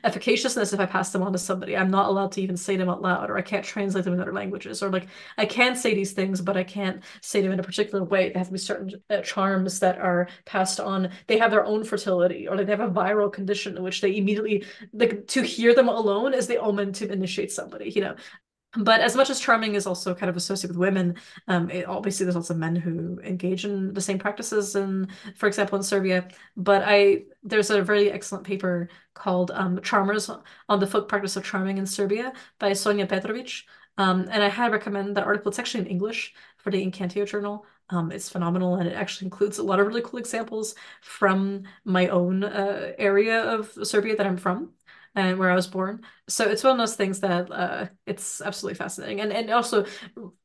efficaciousness if I pass them on to somebody. I'm not allowed to even say them out loud, or I can't translate them in other languages. Or like I can say these things, but I can't say them in a particular way. They have to be certain charms that are passed on. They have their own fertility, or like they have a viral condition in which they immediately like to hear them alone is the omen to initiate somebody. But as much as charming is also kind of associated with women, obviously there's lots of men who engage in the same practices, and for example in Serbia. But there's a very excellent paper called "Charmers on the Folk Practice of Charming in Serbia" by Sonja Petrovic. And I highly recommend that article. It's actually in English for the Incantio Journal. It's phenomenal, and it actually includes a lot of really cool examples from my own area of Serbia that I'm from and where I was born. So it's one of those things that it's absolutely fascinating. And also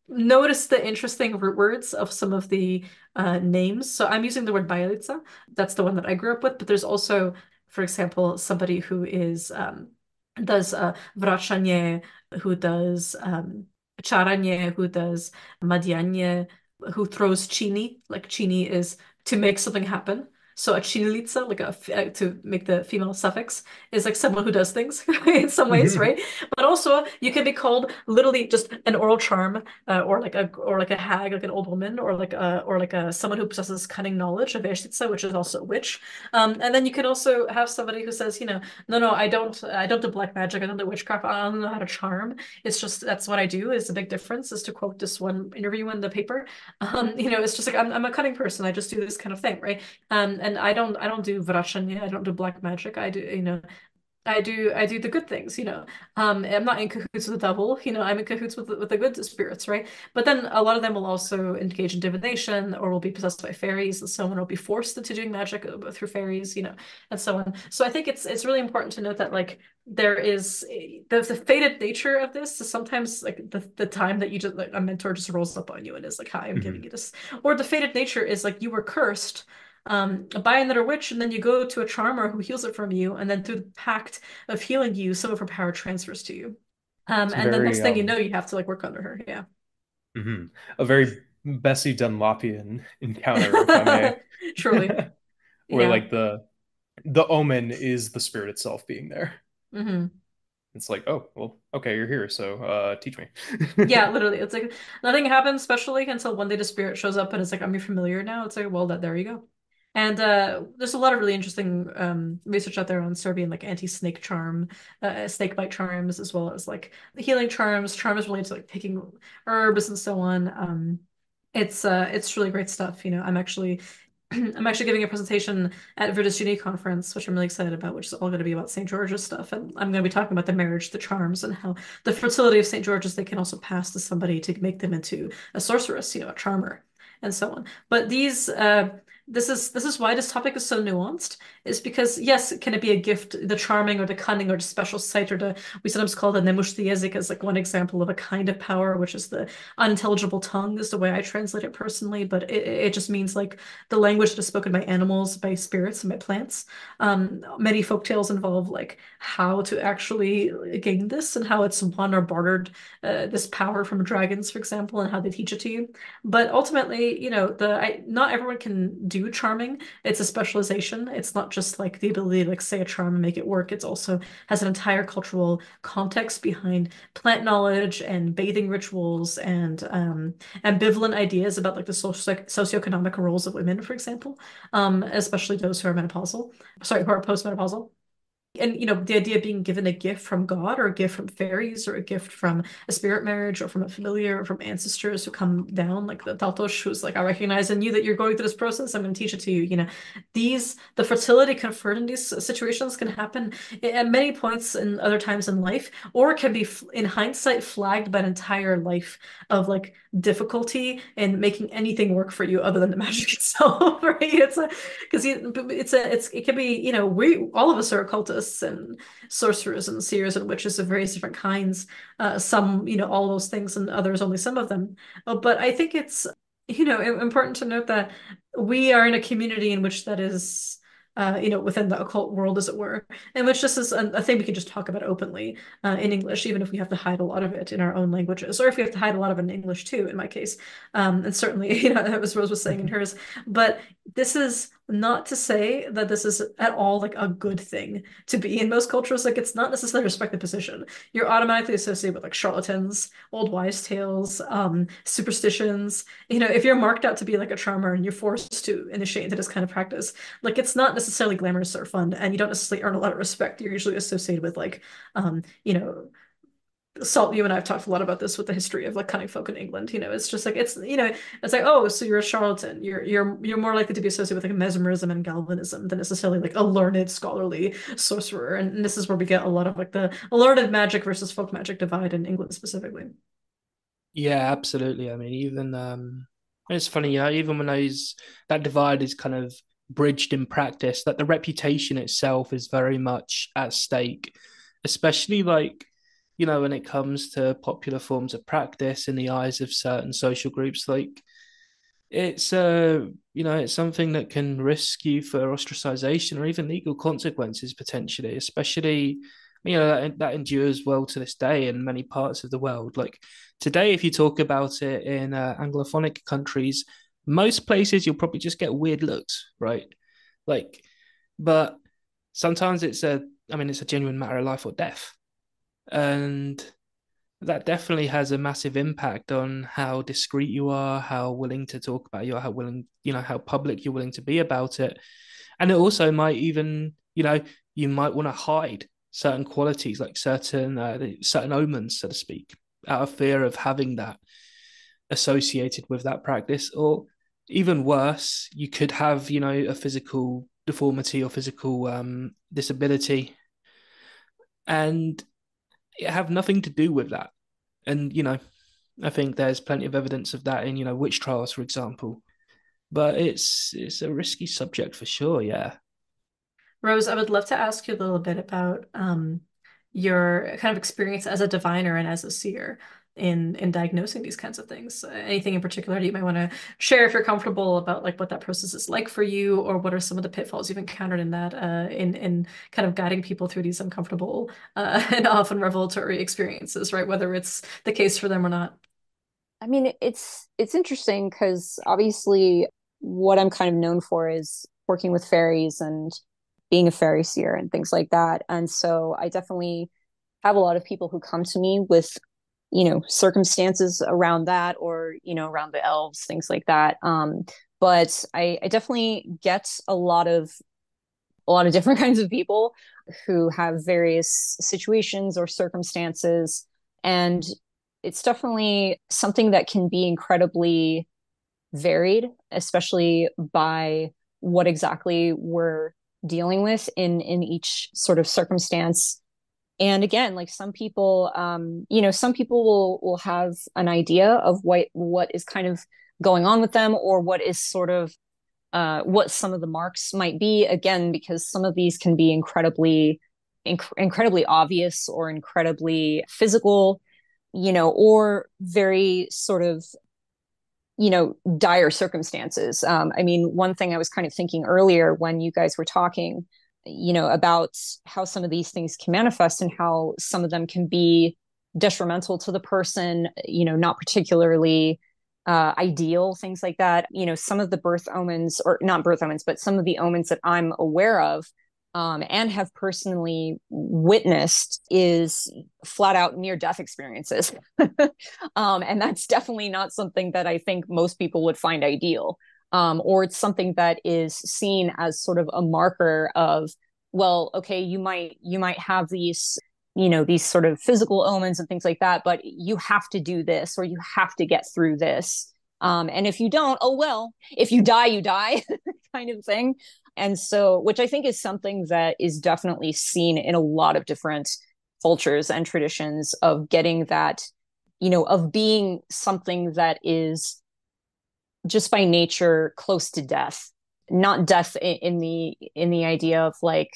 notice the interesting root words of some of the names. So I'm using the word Bajalica. That's the one that I grew up with. But there's also, for example, somebody who is does vraćanje, who does čaranje, who does madjanje, who throws čini. Like čini is to make something happen. So a činilica, like to make the female suffix, is like someone who does things in some ways, mhm, right? But also you can be called literally just an oral charm, or like a hag, like an old woman, or like a someone who possesses cunning knowledge, a verstica, which is also a witch. And then you can also have somebody who says, no, no, I don't do black magic, I don't do witchcraft, I don't know how to charm. It's just that's what I do. Is the big difference, is to quote this one interview in the paper. It's just like I'm a cunning person. I just do this kind of thing, right? And I don't do vraćanje, I don't do black magic. I do the good things. I'm not in cahoots with the devil, I'm in cahoots with the good spirits, right? But then a lot of them will also engage in divination or will be possessed by fairies, and someone will be forced into doing magic through fairies, and so on. So I think it's really important to note that like there is the fated nature of this is sometimes like the time that you just like a mentor just rolls up on you and is like, "Hi, I'm giving mhm. you this," or the fated nature is like you were cursed by another witch, and then you go to a charmer who heals it from you, and then through the pact of healing you, some of her power transfers to you. It's And then next thing you know, you have to like work under her. Yeah. mhm. A very Bessie Dunlopian encounter, if I may. Surely. Where Yeah. like the omen is the spirit itself being there. Hmm. It's like, oh, well, okay, you're here, so teach me. Yeah, literally. It's like nothing happens especially until one day the spirit shows up and it's like, I'm your familiar now. It's like, well, that there you go. And there's a lot of really interesting research out there on Serbian like anti-snake charm, snake bite charms, as well as like the healing charms related to like taking herbs and so on. It's really great stuff. I'm actually I'm actually giving a presentation at Virtus Uni conference, which I'm really excited about, which is all going to be about St. George's stuff. And I'm going to be talking about the marriage, the charms, and how the fertility of St. George's they can also pass to somebody to make them into a sorceress, a charmer, and so on. But this is why this topic is so nuanced. Is because yes, can it be a gift, the charming or the cunning or the special sight or the we sometimes call the nemushtiyezik as like one example of a kind of power, which is the unintelligible tongue, is the way I translate it personally. But it just means like the language that is spoken by animals, by spirits, and by plants. Many folk tales involve like how to actually gain this and how it's won or bartered this power from dragons, for example, and how they teach it to you. But ultimately, not everyone can do charming. It's a specialization. It's not just like the ability to like say a charm and make it work. It's also has an entire cultural context behind plant knowledge and bathing rituals and ambivalent ideas about like the socioeconomic roles of women, for example, especially those who are menopausal, sorry, who are postmenopausal. And the idea of being given a gift from God or a gift from fairies or a gift from a spirit marriage or from a familiar or from ancestors who come down, like the Taltosh, who's like, I recognize in you that you're going through this process, I'm going to teach it to you. The fertility conferred in these situations can happen at many points in other times in life, or can be in hindsight flagged by an entire life of like difficulty in making anything work for you other than the magic itself, right? It can be, we all of us are occultists and sorcerers and seers and witches of various different kinds. Some, all those things, and others only some of them. But I think it's, important to note that we are in a community in which that is, within the occult world, as it were, in which this is a thing we can just talk about openly in English, even if we have to hide a lot of it in our own languages, or if we have to hide a lot of it in English too, in my case. And certainly, as Rose was saying in hers. But this is not to say that this is at all like a good thing to be in most cultures. Like it's not necessarily respect the position. You're automatically associated with like charlatans, old wives' tales, superstitions. If you're marked out to be like a charmer and you're forced to initiate into this kind of practice, like it's not necessarily glamorous or fun, and you don't necessarily earn a lot of respect. You're usually associated with like, Salt, you and I have talked a lot about this with the history of like cunning folk in England. It's just like it's like, oh, so you're a charlatan. You're more likely to be associated with like mesmerism and galvanism than necessarily like a learned scholarly sorcerer. And this is where we get a lot of like the learned magic versus folk magic divide in England specifically. Yeah, absolutely. I mean, even it's funny, even when that divide is kind of bridged in practice, that the reputation itself is very much at stake, especially like, when it comes to popular forms of practice in the eyes of certain social groups, like it's something that can risk you for ostracization or even legal consequences potentially, especially that endures well to this day in many parts of the world. Like today, if you talk about it in anglophonic countries, most places you'll probably just get weird looks, right? Like, but sometimes it's a genuine matter of life or death, and that definitely has a massive impact on how discreet you are, how willing to talk about you, how willing, how public you're willing to be about it. And it also might even, you might want to hide certain qualities, like certain omens, so to speak, out of fear of having that associated with that practice. Or even worse, you could have, a physical deformity or physical disability and it have nothing to do with that. And, I think there's plenty of evidence of that in, witch trials, for example. But it's a risky subject for sure, yeah. Rose, I would love to ask you a little bit about your kind of experience as a diviner and as a seer in diagnosing these kinds of things. Anything in particular that you might want to share if you're comfortable about like what that process is like for you, or what are some of the pitfalls you've encountered in that in kind of guiding people through these uncomfortable and often revelatory experiences, right? Whether it's the case for them or not. I mean, it's interesting because obviously what I'm kind of known for is working with fairies and being a fairy seer and things like that. And so I definitely have a lot of people who come to me with, circumstances around that, or, around the elves, things like that. But I definitely get a lot of different kinds of people who have various situations or circumstances. And it's definitely something that can be incredibly varied, especially by what exactly we're dealing with in each sort of circumstance. And again, like some people will have an idea of what is kind of going on with them, or what is sort of what some of the marks might be. Again, because some of these can be incredibly obvious or incredibly physical, or very sort of, dire circumstances. I mean, one thing I was kind of thinking earlier when you guys were talking, about how some of these things can manifest and how some of them can be detrimental to the person, not particularly ideal, things like that. Some of the birth omens, or not birth omens, but some of the omens that I'm aware of, and have personally witnessed, is flat out near death experiences. And that's definitely not something that I think most people would find ideal. Or it's something that is seen as sort of a marker of, well, okay, you might have these sort of physical omens and things like that, but you have to do this, or you have to get through this. And if you don't, oh well, if you die, you die, kind of thing. And so, which I think is something that is definitely seen in a lot of different cultures and traditions, of getting that, of being something that is just by nature close to death. Not death in the idea of like,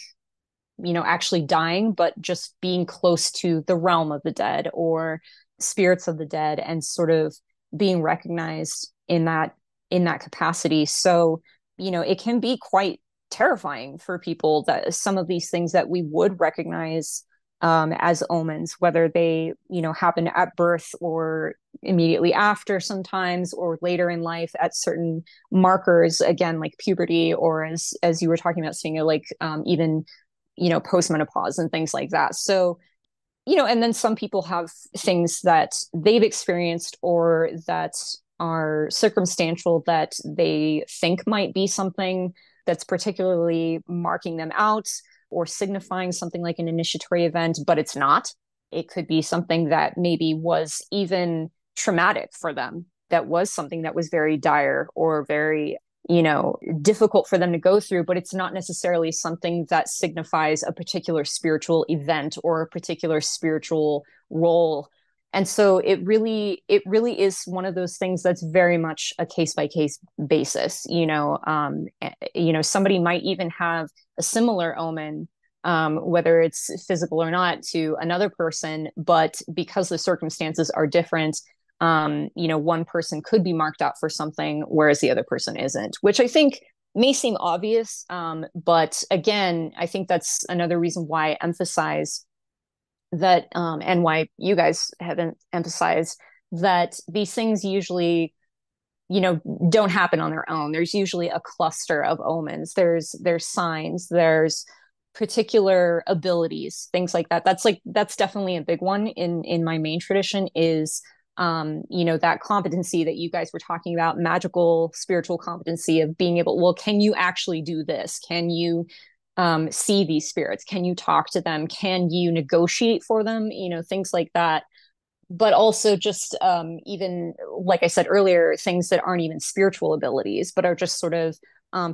actually dying, but just being close to the realm of the dead or spirits of the dead, and sort of being recognized in that capacity. So, it can be quite terrifying for people, that some of these things that we would recognize as omens, whether they, happen at birth or immediately after sometimes, or later in life at certain markers, again, like puberty, or as you were talking about, seeing it like even, postmenopause and things like that. So, and then some people have things that they've experienced or that are circumstantial, that they think might be something that's particularly marking them out or signifying something like an initiatory event, but it's not. It could be something that maybe was even traumatic for them, that was something that was very dire or very, difficult for them to go through, but it's not necessarily something that signifies a particular spiritual event or a particular spiritual role. And so it really is one of those things that's very much a case by case basis. Somebody might even have a similar omen, whether it's physical or not, to another person, but because the circumstances are different, one person could be marked out for something, whereas the other person isn't, which I think may seem obvious. But again, I think that's another reason why I emphasize that, and why you guys haven't emphasized that these things usually, don't happen on their own. There's usually a cluster of omens. There's signs, there's particular abilities, things like that. That's definitely a big one in my main tradition, is that competency that you guys were talking about, magical spiritual competency of being able, well, can you actually do this? Can you see these spirits? Can you talk to them? Can you negotiate for them? Things like that. But also just even, like I said earlier, things that aren't even spiritual abilities, but are just sort of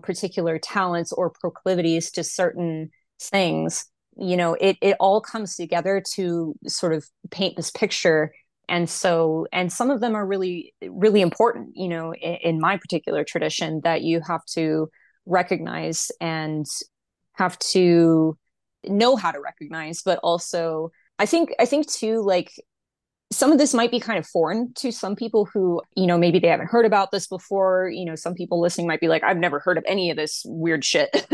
particular talents or proclivities to certain things. It all comes together to sort of paint this picture. And some of them are really, really important, in my particular tradition, that you have to recognize and have to know how to recognize. But also, I think too, like, some of this might be kind of foreign to some people who, maybe they haven't heard about this before. Some people listening might be like, I've never heard of any of this weird shit,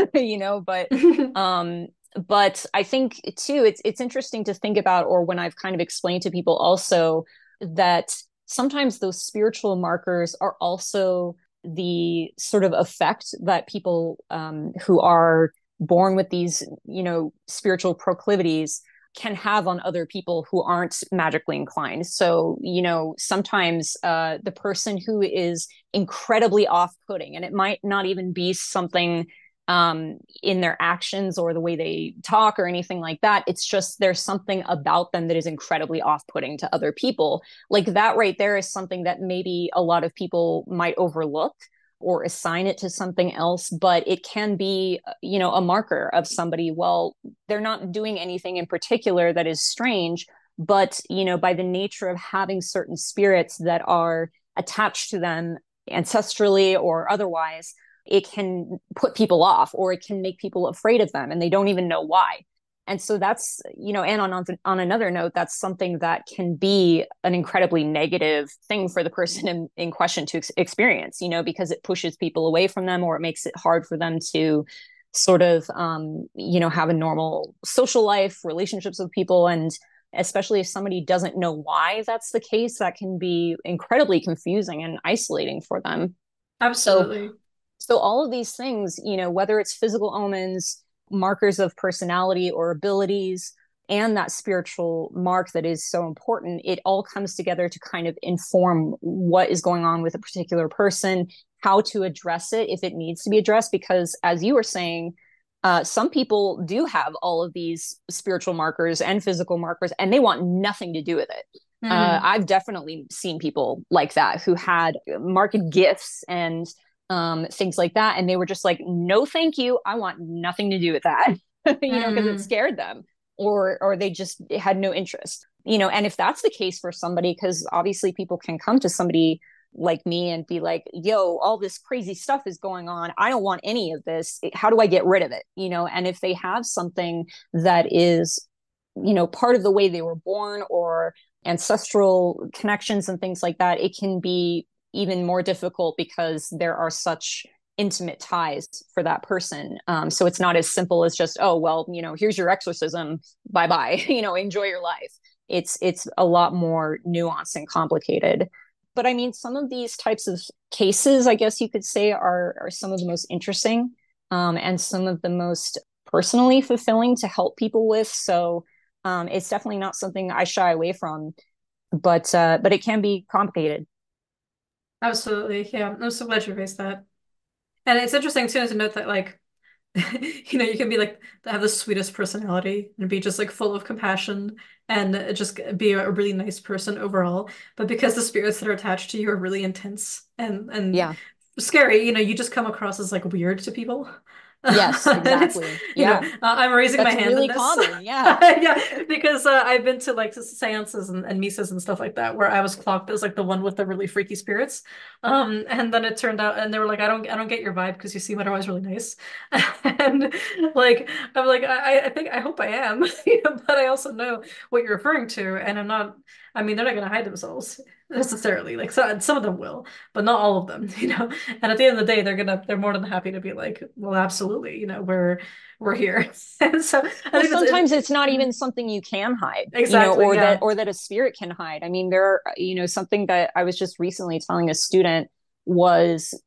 but I think too, it's interesting to think about, or when I've kind of explained to people also, that sometimes those spiritual markers are also the sort of effect that people who are born with these, spiritual proclivities can have on other people who aren't magically inclined. So, sometimes the person who is incredibly off-putting, and it might not even be something in their actions or the way they talk or anything like that. It's just there's something about them that is incredibly off-putting to other people. Like that right there is something that maybe a lot of people might overlook or assign it to something else, but it can be, a marker of somebody. Well, they're not doing anything in particular that is strange, but, by the nature of having certain spirits that are attached to them ancestrally or otherwise, it can put people off, or it can make people afraid of them and they don't even know why. And so that's, and on another note, that's something that can be an incredibly negative thing for the person in question to experience, because it pushes people away from them, or it makes it hard for them to sort of, have a normal social life, relationships with people. And especially if somebody doesn't know why that's the case, that can be incredibly confusing and isolating for them. So, Absolutely. so all of these things, whether it's physical omens, markers of personality or abilities, and that spiritual mark that is so important, it all comes together to kind of inform what is going on with a particular person, how to address it if it needs to be addressed. Because as you were saying, some people do have all of these spiritual markers and physical markers, and they want nothing to do with it. Hmm. I've definitely seen people like that who had marked gifts and things like that, and they were just like, no thank you, I want nothing to do with that. Because it Hmm. scared them, or they just had no interest. And if that's the case for somebody, because obviously people can come to somebody like me and be like, yo, all this crazy stuff is going on, I don't want any of this, how do I get rid of it? And if they have something that is part of the way they were born, or ancestral connections and things like that, it can be even more difficult because there are such intimate ties for that person. So it's not as simple as just, oh, well, here's your exorcism, bye bye, enjoy your life. It's a lot more nuanced and complicated. But I mean, some of these types of cases, I guess you could say, are some of the most interesting, and some of the most personally fulfilling to help people with. So it's definitely not something I shy away from, but it can be complicated. Absolutely. Yeah. I'm so glad you raised that. And it's interesting too to note that like you can be like have the sweetest personality and be just like full of compassion and just be a really nice person overall. But because the spirits that are attached to you are really intense and Yeah. scary, you just come across as like weird to people. Yes, And it's, exactly. Yeah. I'm raising my That's hand in really this. common. Yeah. Yeah, because I've been to like seances and misas and stuff like that where I was clocked as like the one with the really freaky spirits. And then it turned out, and they were like, I don't get your vibe because you seem otherwise really nice. And like, I'm like, I think, I hope I am, but I also know what you're referring to, and I'm not, I mean, they're not going to hide themselves necessarily. Like, some of them will, but not all of them, And at the end of the day, they're more than happy to be like, well, absolutely, we're here. And so I Well, think sometimes it's not even something you can hide, exactly, yeah. or that a spirit can hide. I mean, something that I was just recently telling a student was,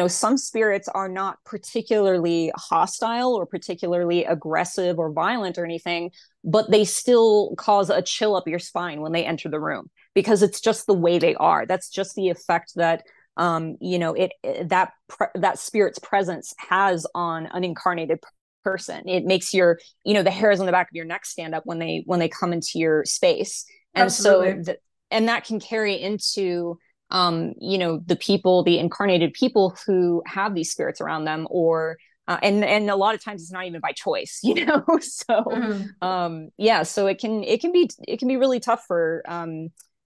some spirits are not particularly hostile or particularly aggressive or violent or anything, but they still cause a chill up your spine when they enter the room, because it's just the way they are. That's just the effect that that spirit's presence has on an incarnated person. It makes the hairs on the back of your neck stand up when they come into your space. And Absolutely. and that can carry into the incarnated people who have these spirits around them, or and a lot of times it's not even by choice, so Mhm. yeah, so it can be really tough for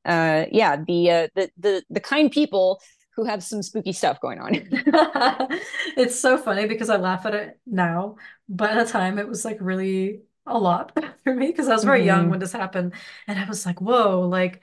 the kind people who have some spooky stuff going on. It's so funny because I laugh at it now, but at the time it was like really a lot for me because I was very young when Mm-hmm. this happened, and I was like, whoa, like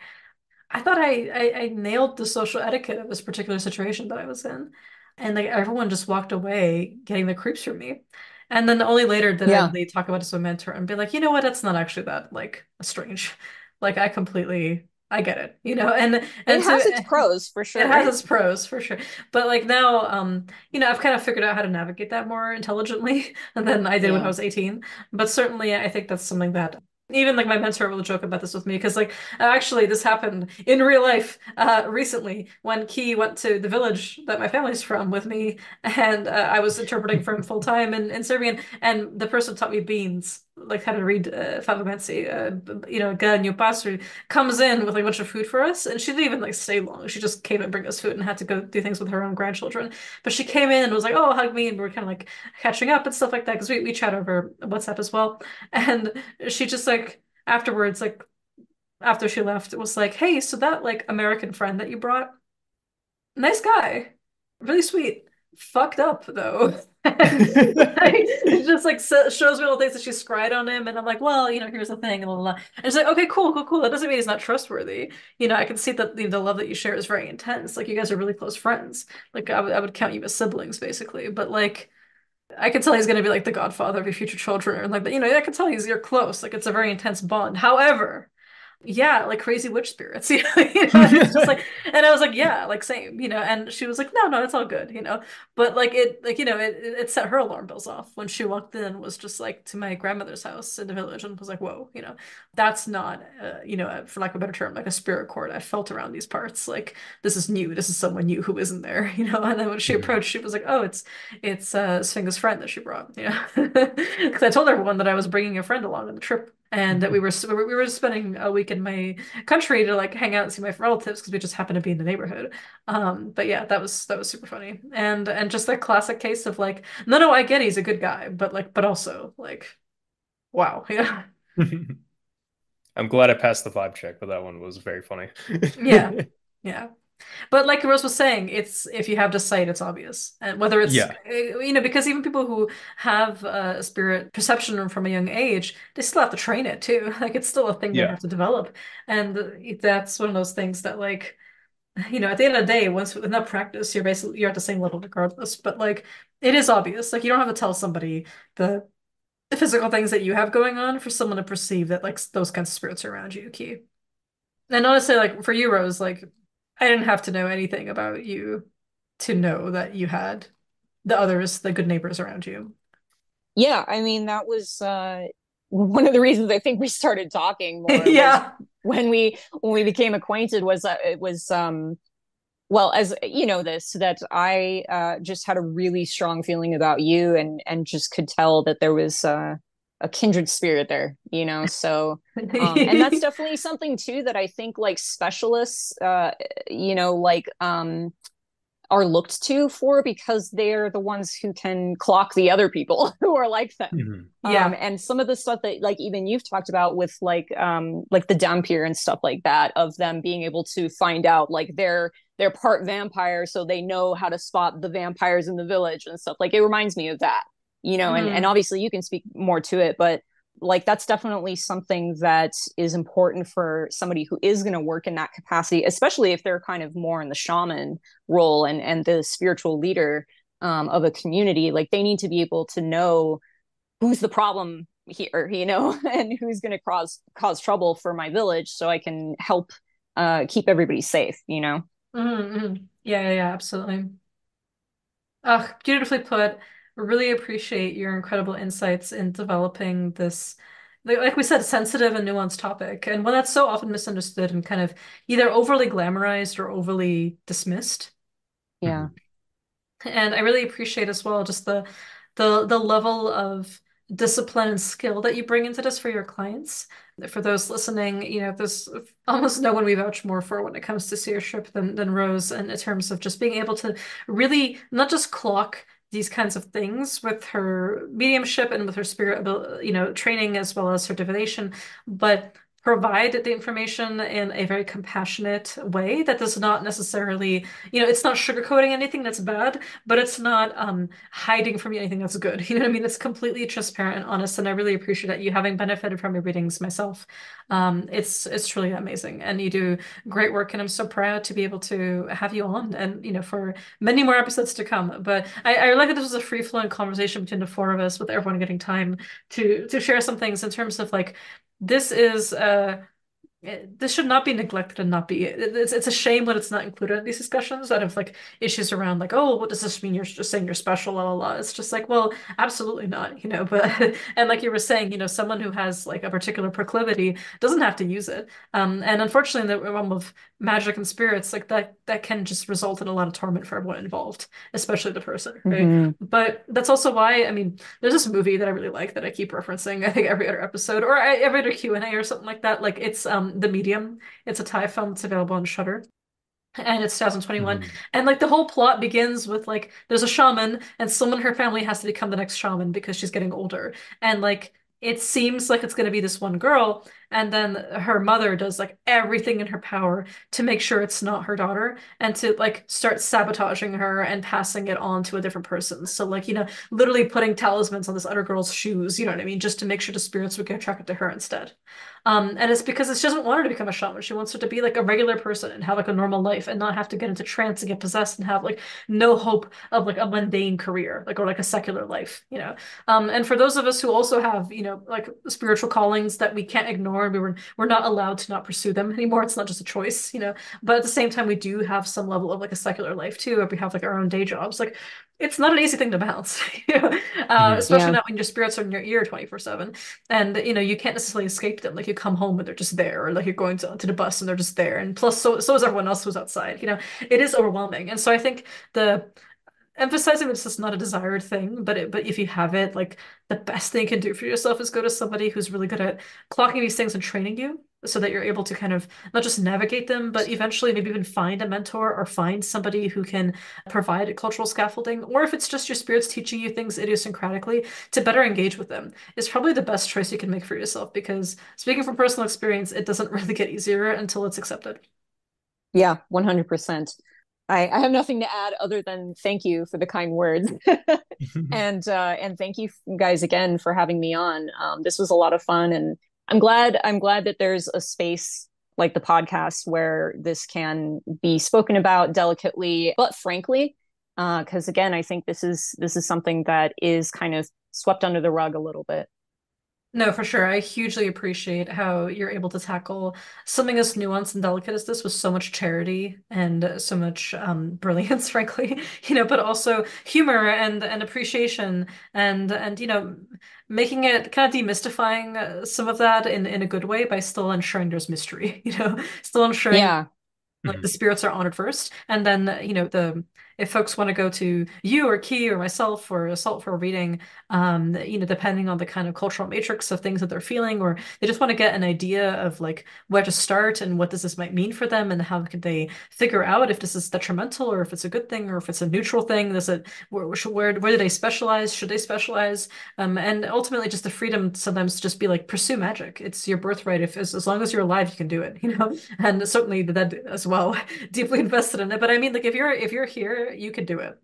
I thought I nailed the social etiquette of this particular situation that I was in. And like everyone just walked away getting the creeps from me. And then only later did I Yeah, really talk about it to a mentor and be like, you know what, it's not actually that like strange. Like I get it, it and has its to pros for it sure. has its pros for sure. But like now, I've kind of figured out how to navigate that more intelligently than I did when I Yeah. was 18. But certainly I think that's something that even like my mentor will joke about this with me because like actually this happened in real life recently when Key went to the village that my family's from with me and I was interpreting for him full time in Serbian and the person taught me beans like how to read Falemensi, Ganyu Pasru comes in with like a bunch of food for us, and she didn't even like stay long. She just came and bring us food and had to go do things with her own grandchildren. But she came in and was like, "Oh, hug me," and we are kind of like catching up and stuff like that because we chat over WhatsApp as well. And she just like afterwards, like after she left, it was like, "Hey, so that like American friend that you brought, nice guy, really sweet." fucked up though. And like, it just like shows me all the things that she scryed on him, and I'm like, well, here's the thing, and blah, blah, blah. And it's like, okay, cool, cool, cool. That doesn't mean he's not trustworthy. I can see that the love that you share is very intense. Like you guys are really close friends. Like I would count you as siblings, basically. But like I can tell he's gonna be like the godfather of your future children, or like, but I can tell you're close. Like it's a very intense bond. However, yeah, like crazy witch spirits, and it's just like, and I was like, yeah, like same, and she was like, no, no, it's all good, but like it set her alarm bells off when she walked in, was just like to my grandmother's house in the village, and was like, whoa, that's not, for lack of a better term, like a spirit court I felt around these parts. Like this is new, this is someone new who isn't there, and then when she Mhm. approached, she was like, oh, it's Svinga's friend that she brought, because I told everyone that I was bringing a friend along on the trip, and that we were spending a week in my country to like hang out and see my relatives because we just happened to be in the neighborhood. But yeah, that was super funny, and just a classic case of like, no, no, I get he's a good guy, but also like, wow, yeah, I'm glad I passed the vibe check, but that one was very funny. yeah, yeah. But like Rose was saying, it's if you have the sight, it's obvious. And whether it's, Yeah, because even people who have spirit perception from a young age, they still have to train it too. Like it's still a thing they yeah. have to develop. And that's one of those things that like, at the end of the day, once with enough practice, you're at the same level regardless. But like it is obvious. Like you don't have to tell somebody the physical things that you have going on for someone to perceive that like those kinds of spirits are around you, Key. And honestly, like for you, Rose, like I didn't have to know anything about you to know that you had the others, the good neighbors around you. Yeah, I mean that was one of the reasons I think we started talking more was Yeah. when we became acquainted was it was well, as you know this, that I just had a really strong feeling about you, and just could tell that there was a kindred spirit there, so and that's definitely something too that I think like specialists like are looked to for, because they're the ones who can clock the other people who are like them. Mhm. Yeah. And some of the stuff that like even you've talked about with like the Dampier and stuff like that, of them being able to find out like they're part vampire, so they know how to spot the vampires in the village and stuff. Like it reminds me of that, and Hmm. obviously you can speak more to it, but like that's definitely something that is important for somebody who is going to work in that capacity, especially if they're kind of more in the shaman role and the spiritual leader of a community. Like they need to be able to know who's the problem here, and who's going to cause trouble for my village, so I can help keep everybody safe. Hmm. Yeah, yeah, yeah, absolutely. Ugh, beautifully put. Really appreciate your incredible insights in developing this, like we said, sensitive and nuanced topic, and one that's so often misunderstood and kind of either overly glamorized or overly dismissed. Yeah. Mhm. And I really appreciate as well just the level of discipline and skill that you bring into this for your clients. For those listening, there's almost no one we vouch more for when it comes to seership than Rose, and in terms of just being able to really not just clock these kinds of things with her mediumship and with her spirit training, as well as her divination, but provide the information in a very compassionate way that does not necessarily, it's not sugarcoating anything that's bad, but it's not hiding from you anything that's good. You know what I mean? It's completely transparent and honest, and I really appreciate that. You having benefited from your readings myself. It's truly amazing, and you do great work, and I'm so proud to be able to have you on, and for many more episodes to come. But I like that this was a free-flowing conversation between the four of us, with everyone getting time to share some things in terms of like this is this should not be neglected and not be. It's a shame when it's not included in these discussions that have like issues around like, oh, what does this mean? You're just saying you're special, la la la. It's just like, well, absolutely not, But and like you were saying, someone who has like a particular proclivity doesn't have to use it. And unfortunately, in the realm of magic and spirits, like that can just result in a lot of torment for everyone involved, especially the person, right? Mm-hmm. But that's also why, I mean, there's this movie that I really like that I keep referencing, I think every other episode or every other Q&A or something like that. Like it's The Medium. It's a Thai film. It's available on Shudder. And it's 2021. Mhm. And like the whole plot begins with like there's a shaman and someone in her family has to become the next shaman because she's getting older. And like it seems like it's going to be this one girl. And then her mother does like everything in her power to make sure it's not her daughter and to like start sabotaging her and passing it on to a different person. So like, literally putting talismans on this other girl's shoes, you know what I mean? Just to make sure the spirits would get attracted to her instead. And it's because she doesn't want her to become a shaman. She wants her to be like a regular person and have like a normal life and not have to get into trance and get possessed and have like no hope of like a mundane career, like or like a secular life. And for those of us who also have, like spiritual callings that we can't ignore, we're not allowed to not pursue them anymore. It's not just a choice. But at the same time, we do have some level of like a secular life too, if we have like our own day jobs. Like it's not an easy thing to balance, Mhm. especially Yeah. not when your spirits are in your ear 24/7. And you can't necessarily escape them. Like you come home and they're just there, or like you're going to the bus and they're just there. And plus, so is everyone else who's outside. It is overwhelming. And so I think the emphasizing that it's just not a desired thing, but if you have it, like the best thing you can do for yourself is go to somebody who's really good at clocking these things and training you so that you're able to kind of not just navigate them, but eventually maybe even find a mentor or find somebody who can provide cultural scaffolding, or if it's just your spirits teaching you things idiosyncratically to better engage with them is probably the best choice you can make for yourself because speaking from personal experience, it doesn't really get easier until it's accepted. Yeah, 100%. I have nothing to add other than thank you for the kind words. And thank you guys again for having me on. This was a lot of fun, and I'm glad that there's a space like the podcast where this can be spoken about delicately but frankly. Because again, I think this is something that is kind of swept under the rug a little bit. No, for sure. I hugely appreciate how you're able to tackle something as nuanced and delicate as this with so much charity and so much brilliance, frankly, but also humor and appreciation and making it kind of demystifying some of that in a good way by still ensuring there's mystery, still ensuring Yeah. like Mhm. the spirits are honored first, and then the if folks want to go to you or Key or myself or Assault for a reading, depending on the kind of cultural matrix of things that they're feeling, or they just want to get an idea of like where to start and what this might mean for them, and how could they figure out if this is detrimental or if it's a good thing or if it's a neutral thing. Does it where do they specialize? Should they specialize? And ultimately, just the freedom sometimes to just be like pursue magic. It's your birthright. If as long as you're alive, you can do it. And certainly the dead as well, deeply invested in it. But I mean, like if you're here, you can do it.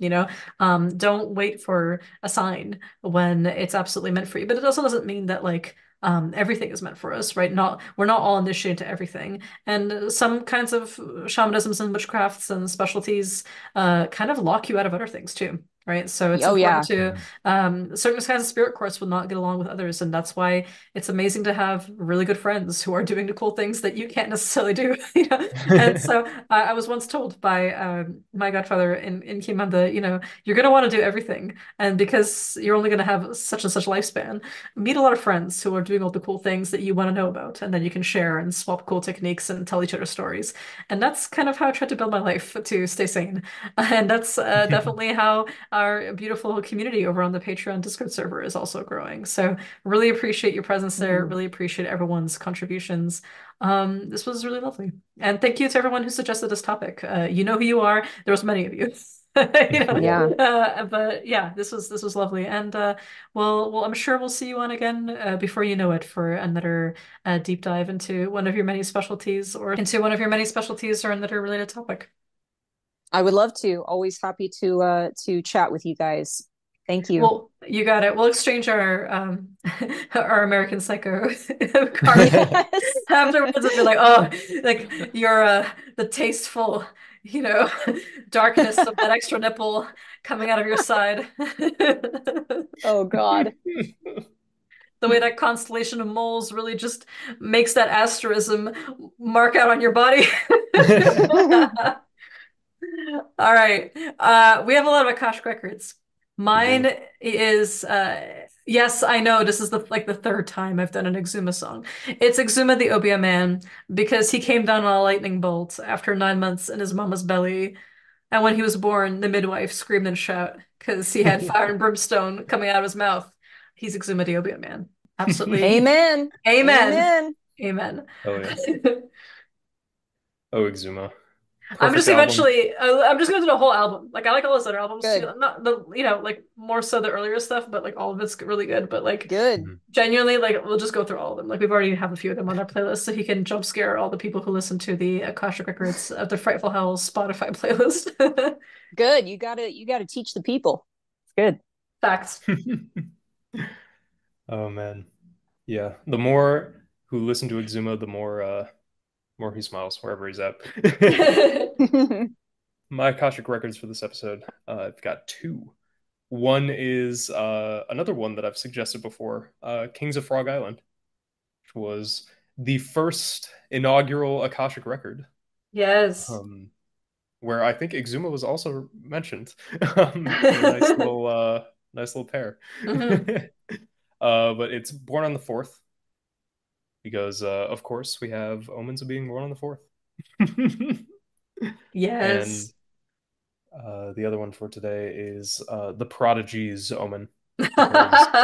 Don't wait for a sign when it's absolutely meant for you. But it also doesn't mean that like everything is meant for us, right? We're not all initiated to everything. And some kinds of shamanisms and witchcrafts and specialties kind of lock you out of other things too. Right. So it's Oh important yeah. to Mhm. certain kinds of spirit courts will not get along with others. And that's why it's amazing to have really good friends who are doing the cool things that you can't necessarily do. And so I was once told by my godfather in Kimanda, you're going to want to do everything. And because you're only going to have such and such lifespan, meet a lot of friends who are doing all the cool things that you want to know about. And then you can share and swap cool techniques and tell each other stories. And that's kind of how I tried to build my life to stay sane. And that's definitely how our beautiful community over on the Patreon Discord server is also growing. So really appreciate your presence there. Mm. Really appreciate everyone's contributions. This was really lovely. And thank you to everyone who suggested this topic. You know who you are. There was many of you. Yeah. But yeah, this was lovely. And well, I'm sure we'll see you on again before you know it for another deep dive into one of your many specialties or into one of your many specialties or another related topic. I would love to. Always happy to chat with you guys. Thank you. Well, you got it. We'll exchange our our American Psycho cards Yes. afterwards and be like, oh, like you're the tasteful, you know, darkness of that extra nipple coming out of your side. Oh God. The way that constellation of moles really just makes that asterism mark out on your body. All right. We have a lot of Akashic records. Mine Mhm. is yes, I know this is the third time I've done an Exuma song. It's Exuma the Obia man because he came down on a lightning bolt after 9 months in his mama's belly. And when he was born, the midwife screamed and shout because he had fire and brimstone coming out of his mouth. He's Exuma the Obia man. Absolutely. Amen. Amen. Amen. Amen. Oh yeah. Oh, Exuma. I'm Perfect just album. eventually, I'm just gonna do the whole album. Like I like all his other albums too. Good. Not the, like more so the earlier stuff, but like all of it's really good. But like Good. Mhm. genuinely, like we'll just go through all of them. Like we've already have a few of them on our playlist, so he can jump scare all the people who listen to the Akashic Records of the Frightful Howls Spotify playlist. Good. You gotta teach the people. It's good. Facts. Oh man. Yeah. The more who listen to Exuma, the more he smiles wherever he's at. My Akashic records for this episode, I've got two. One is another one that I've suggested before, Kings of Frog Island, which was the first inaugural Akashic record, Yes. um, where I think Exuma was also mentioned in a nice little pair. Hmm. But it's Born on the Fourth because, of course, we have Omens of being born on the fourth. And Yes. the other one for today is The Prodigy's Omen because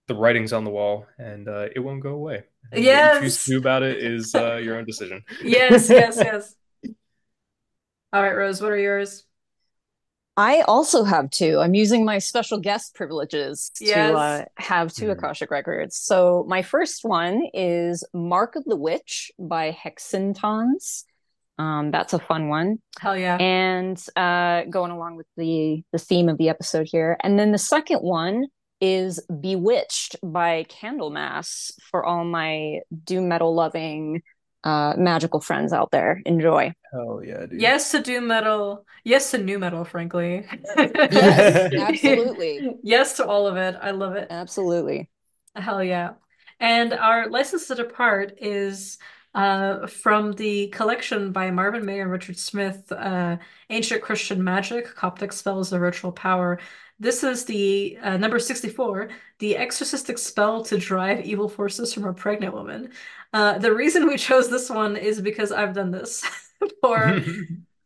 the writing's on the wall and it won't go away. And what you choose to Yes. do about it is your own decision. Yes, yes, yes. All right, Rose, what are yours? I also have two. I'm using my special guest privileges to Yes. have two Hmm. Akashic records. So my first one is Mark of the Witch by Hexentons. That's a fun one. Hell yeah. And going along with the theme of the episode here. And then the second one is Bewitched by Candlemass for all my doom metal loving magical friends out there. Enjoy. Hell yeah, dude. Yes to doom metal. Yes to new metal, frankly. Yes, absolutely. Yes to all of it. I love it. Absolutely. Hell yeah. And our license to depart is from the collection by Marvin May and Richard Smith, Ancient Christian Magic, Coptic Spells of Ritual Power. This is the number 64, the exorcistic spell to drive evil forces from a pregnant woman. The reason we chose this one is because I've done this for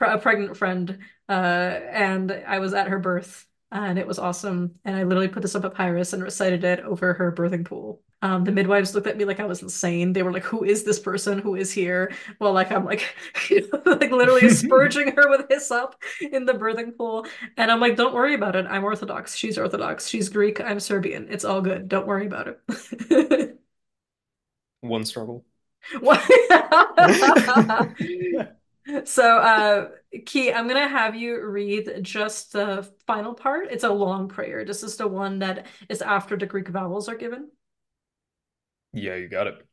a pregnant friend, and I was at her birth, and it was awesome. And I literally put this on papyrus and recited it over her birthing pool. The midwives looked at me like I was insane. They were like, "Who is this person? Who is here?" Well, like I'm like, like literally asperging her with hyssop in the birthing pool, and I'm like, "Don't worry about it. I'm Orthodox. She's Orthodox. She's Greek. I'm Serbian. It's all good. Don't worry about it." One struggle. What? So, Key, I'm gonna have you read just the final part. It's a long prayer. This is the one that is after the Greek vowels are given. Yeah, you got it.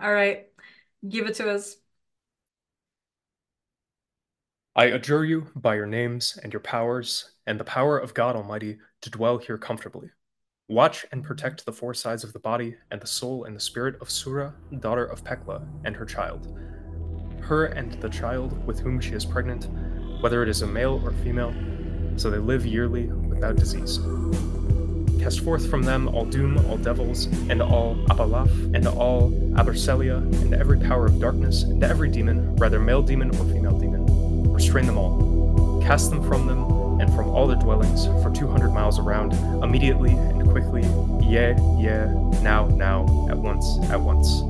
All right, give it to us. I adjure you by your names and your powers and the power of God Almighty to dwell here comfortably. Watch and protect the four sides of the body and the soul and the spirit of Sura, daughter of Pekla, and her child. Her and the child with whom she is pregnant, whether it is a male or female, so they live yearly without disease. Cast forth from them all doom, all devils, and all Abalaf, and all Aberselia, and every power of darkness, and every demon, whether male demon or female demon. Restrain them all. Cast them from them, and from all their dwellings, for 200 miles around, immediately and quickly, yea, now, at once, at once.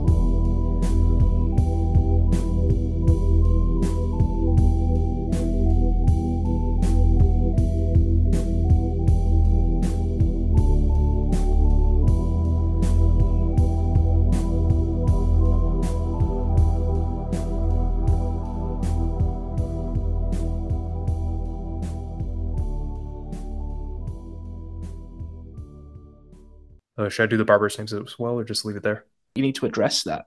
Should I do the barber's names as well, or just leave it there? You need to address that.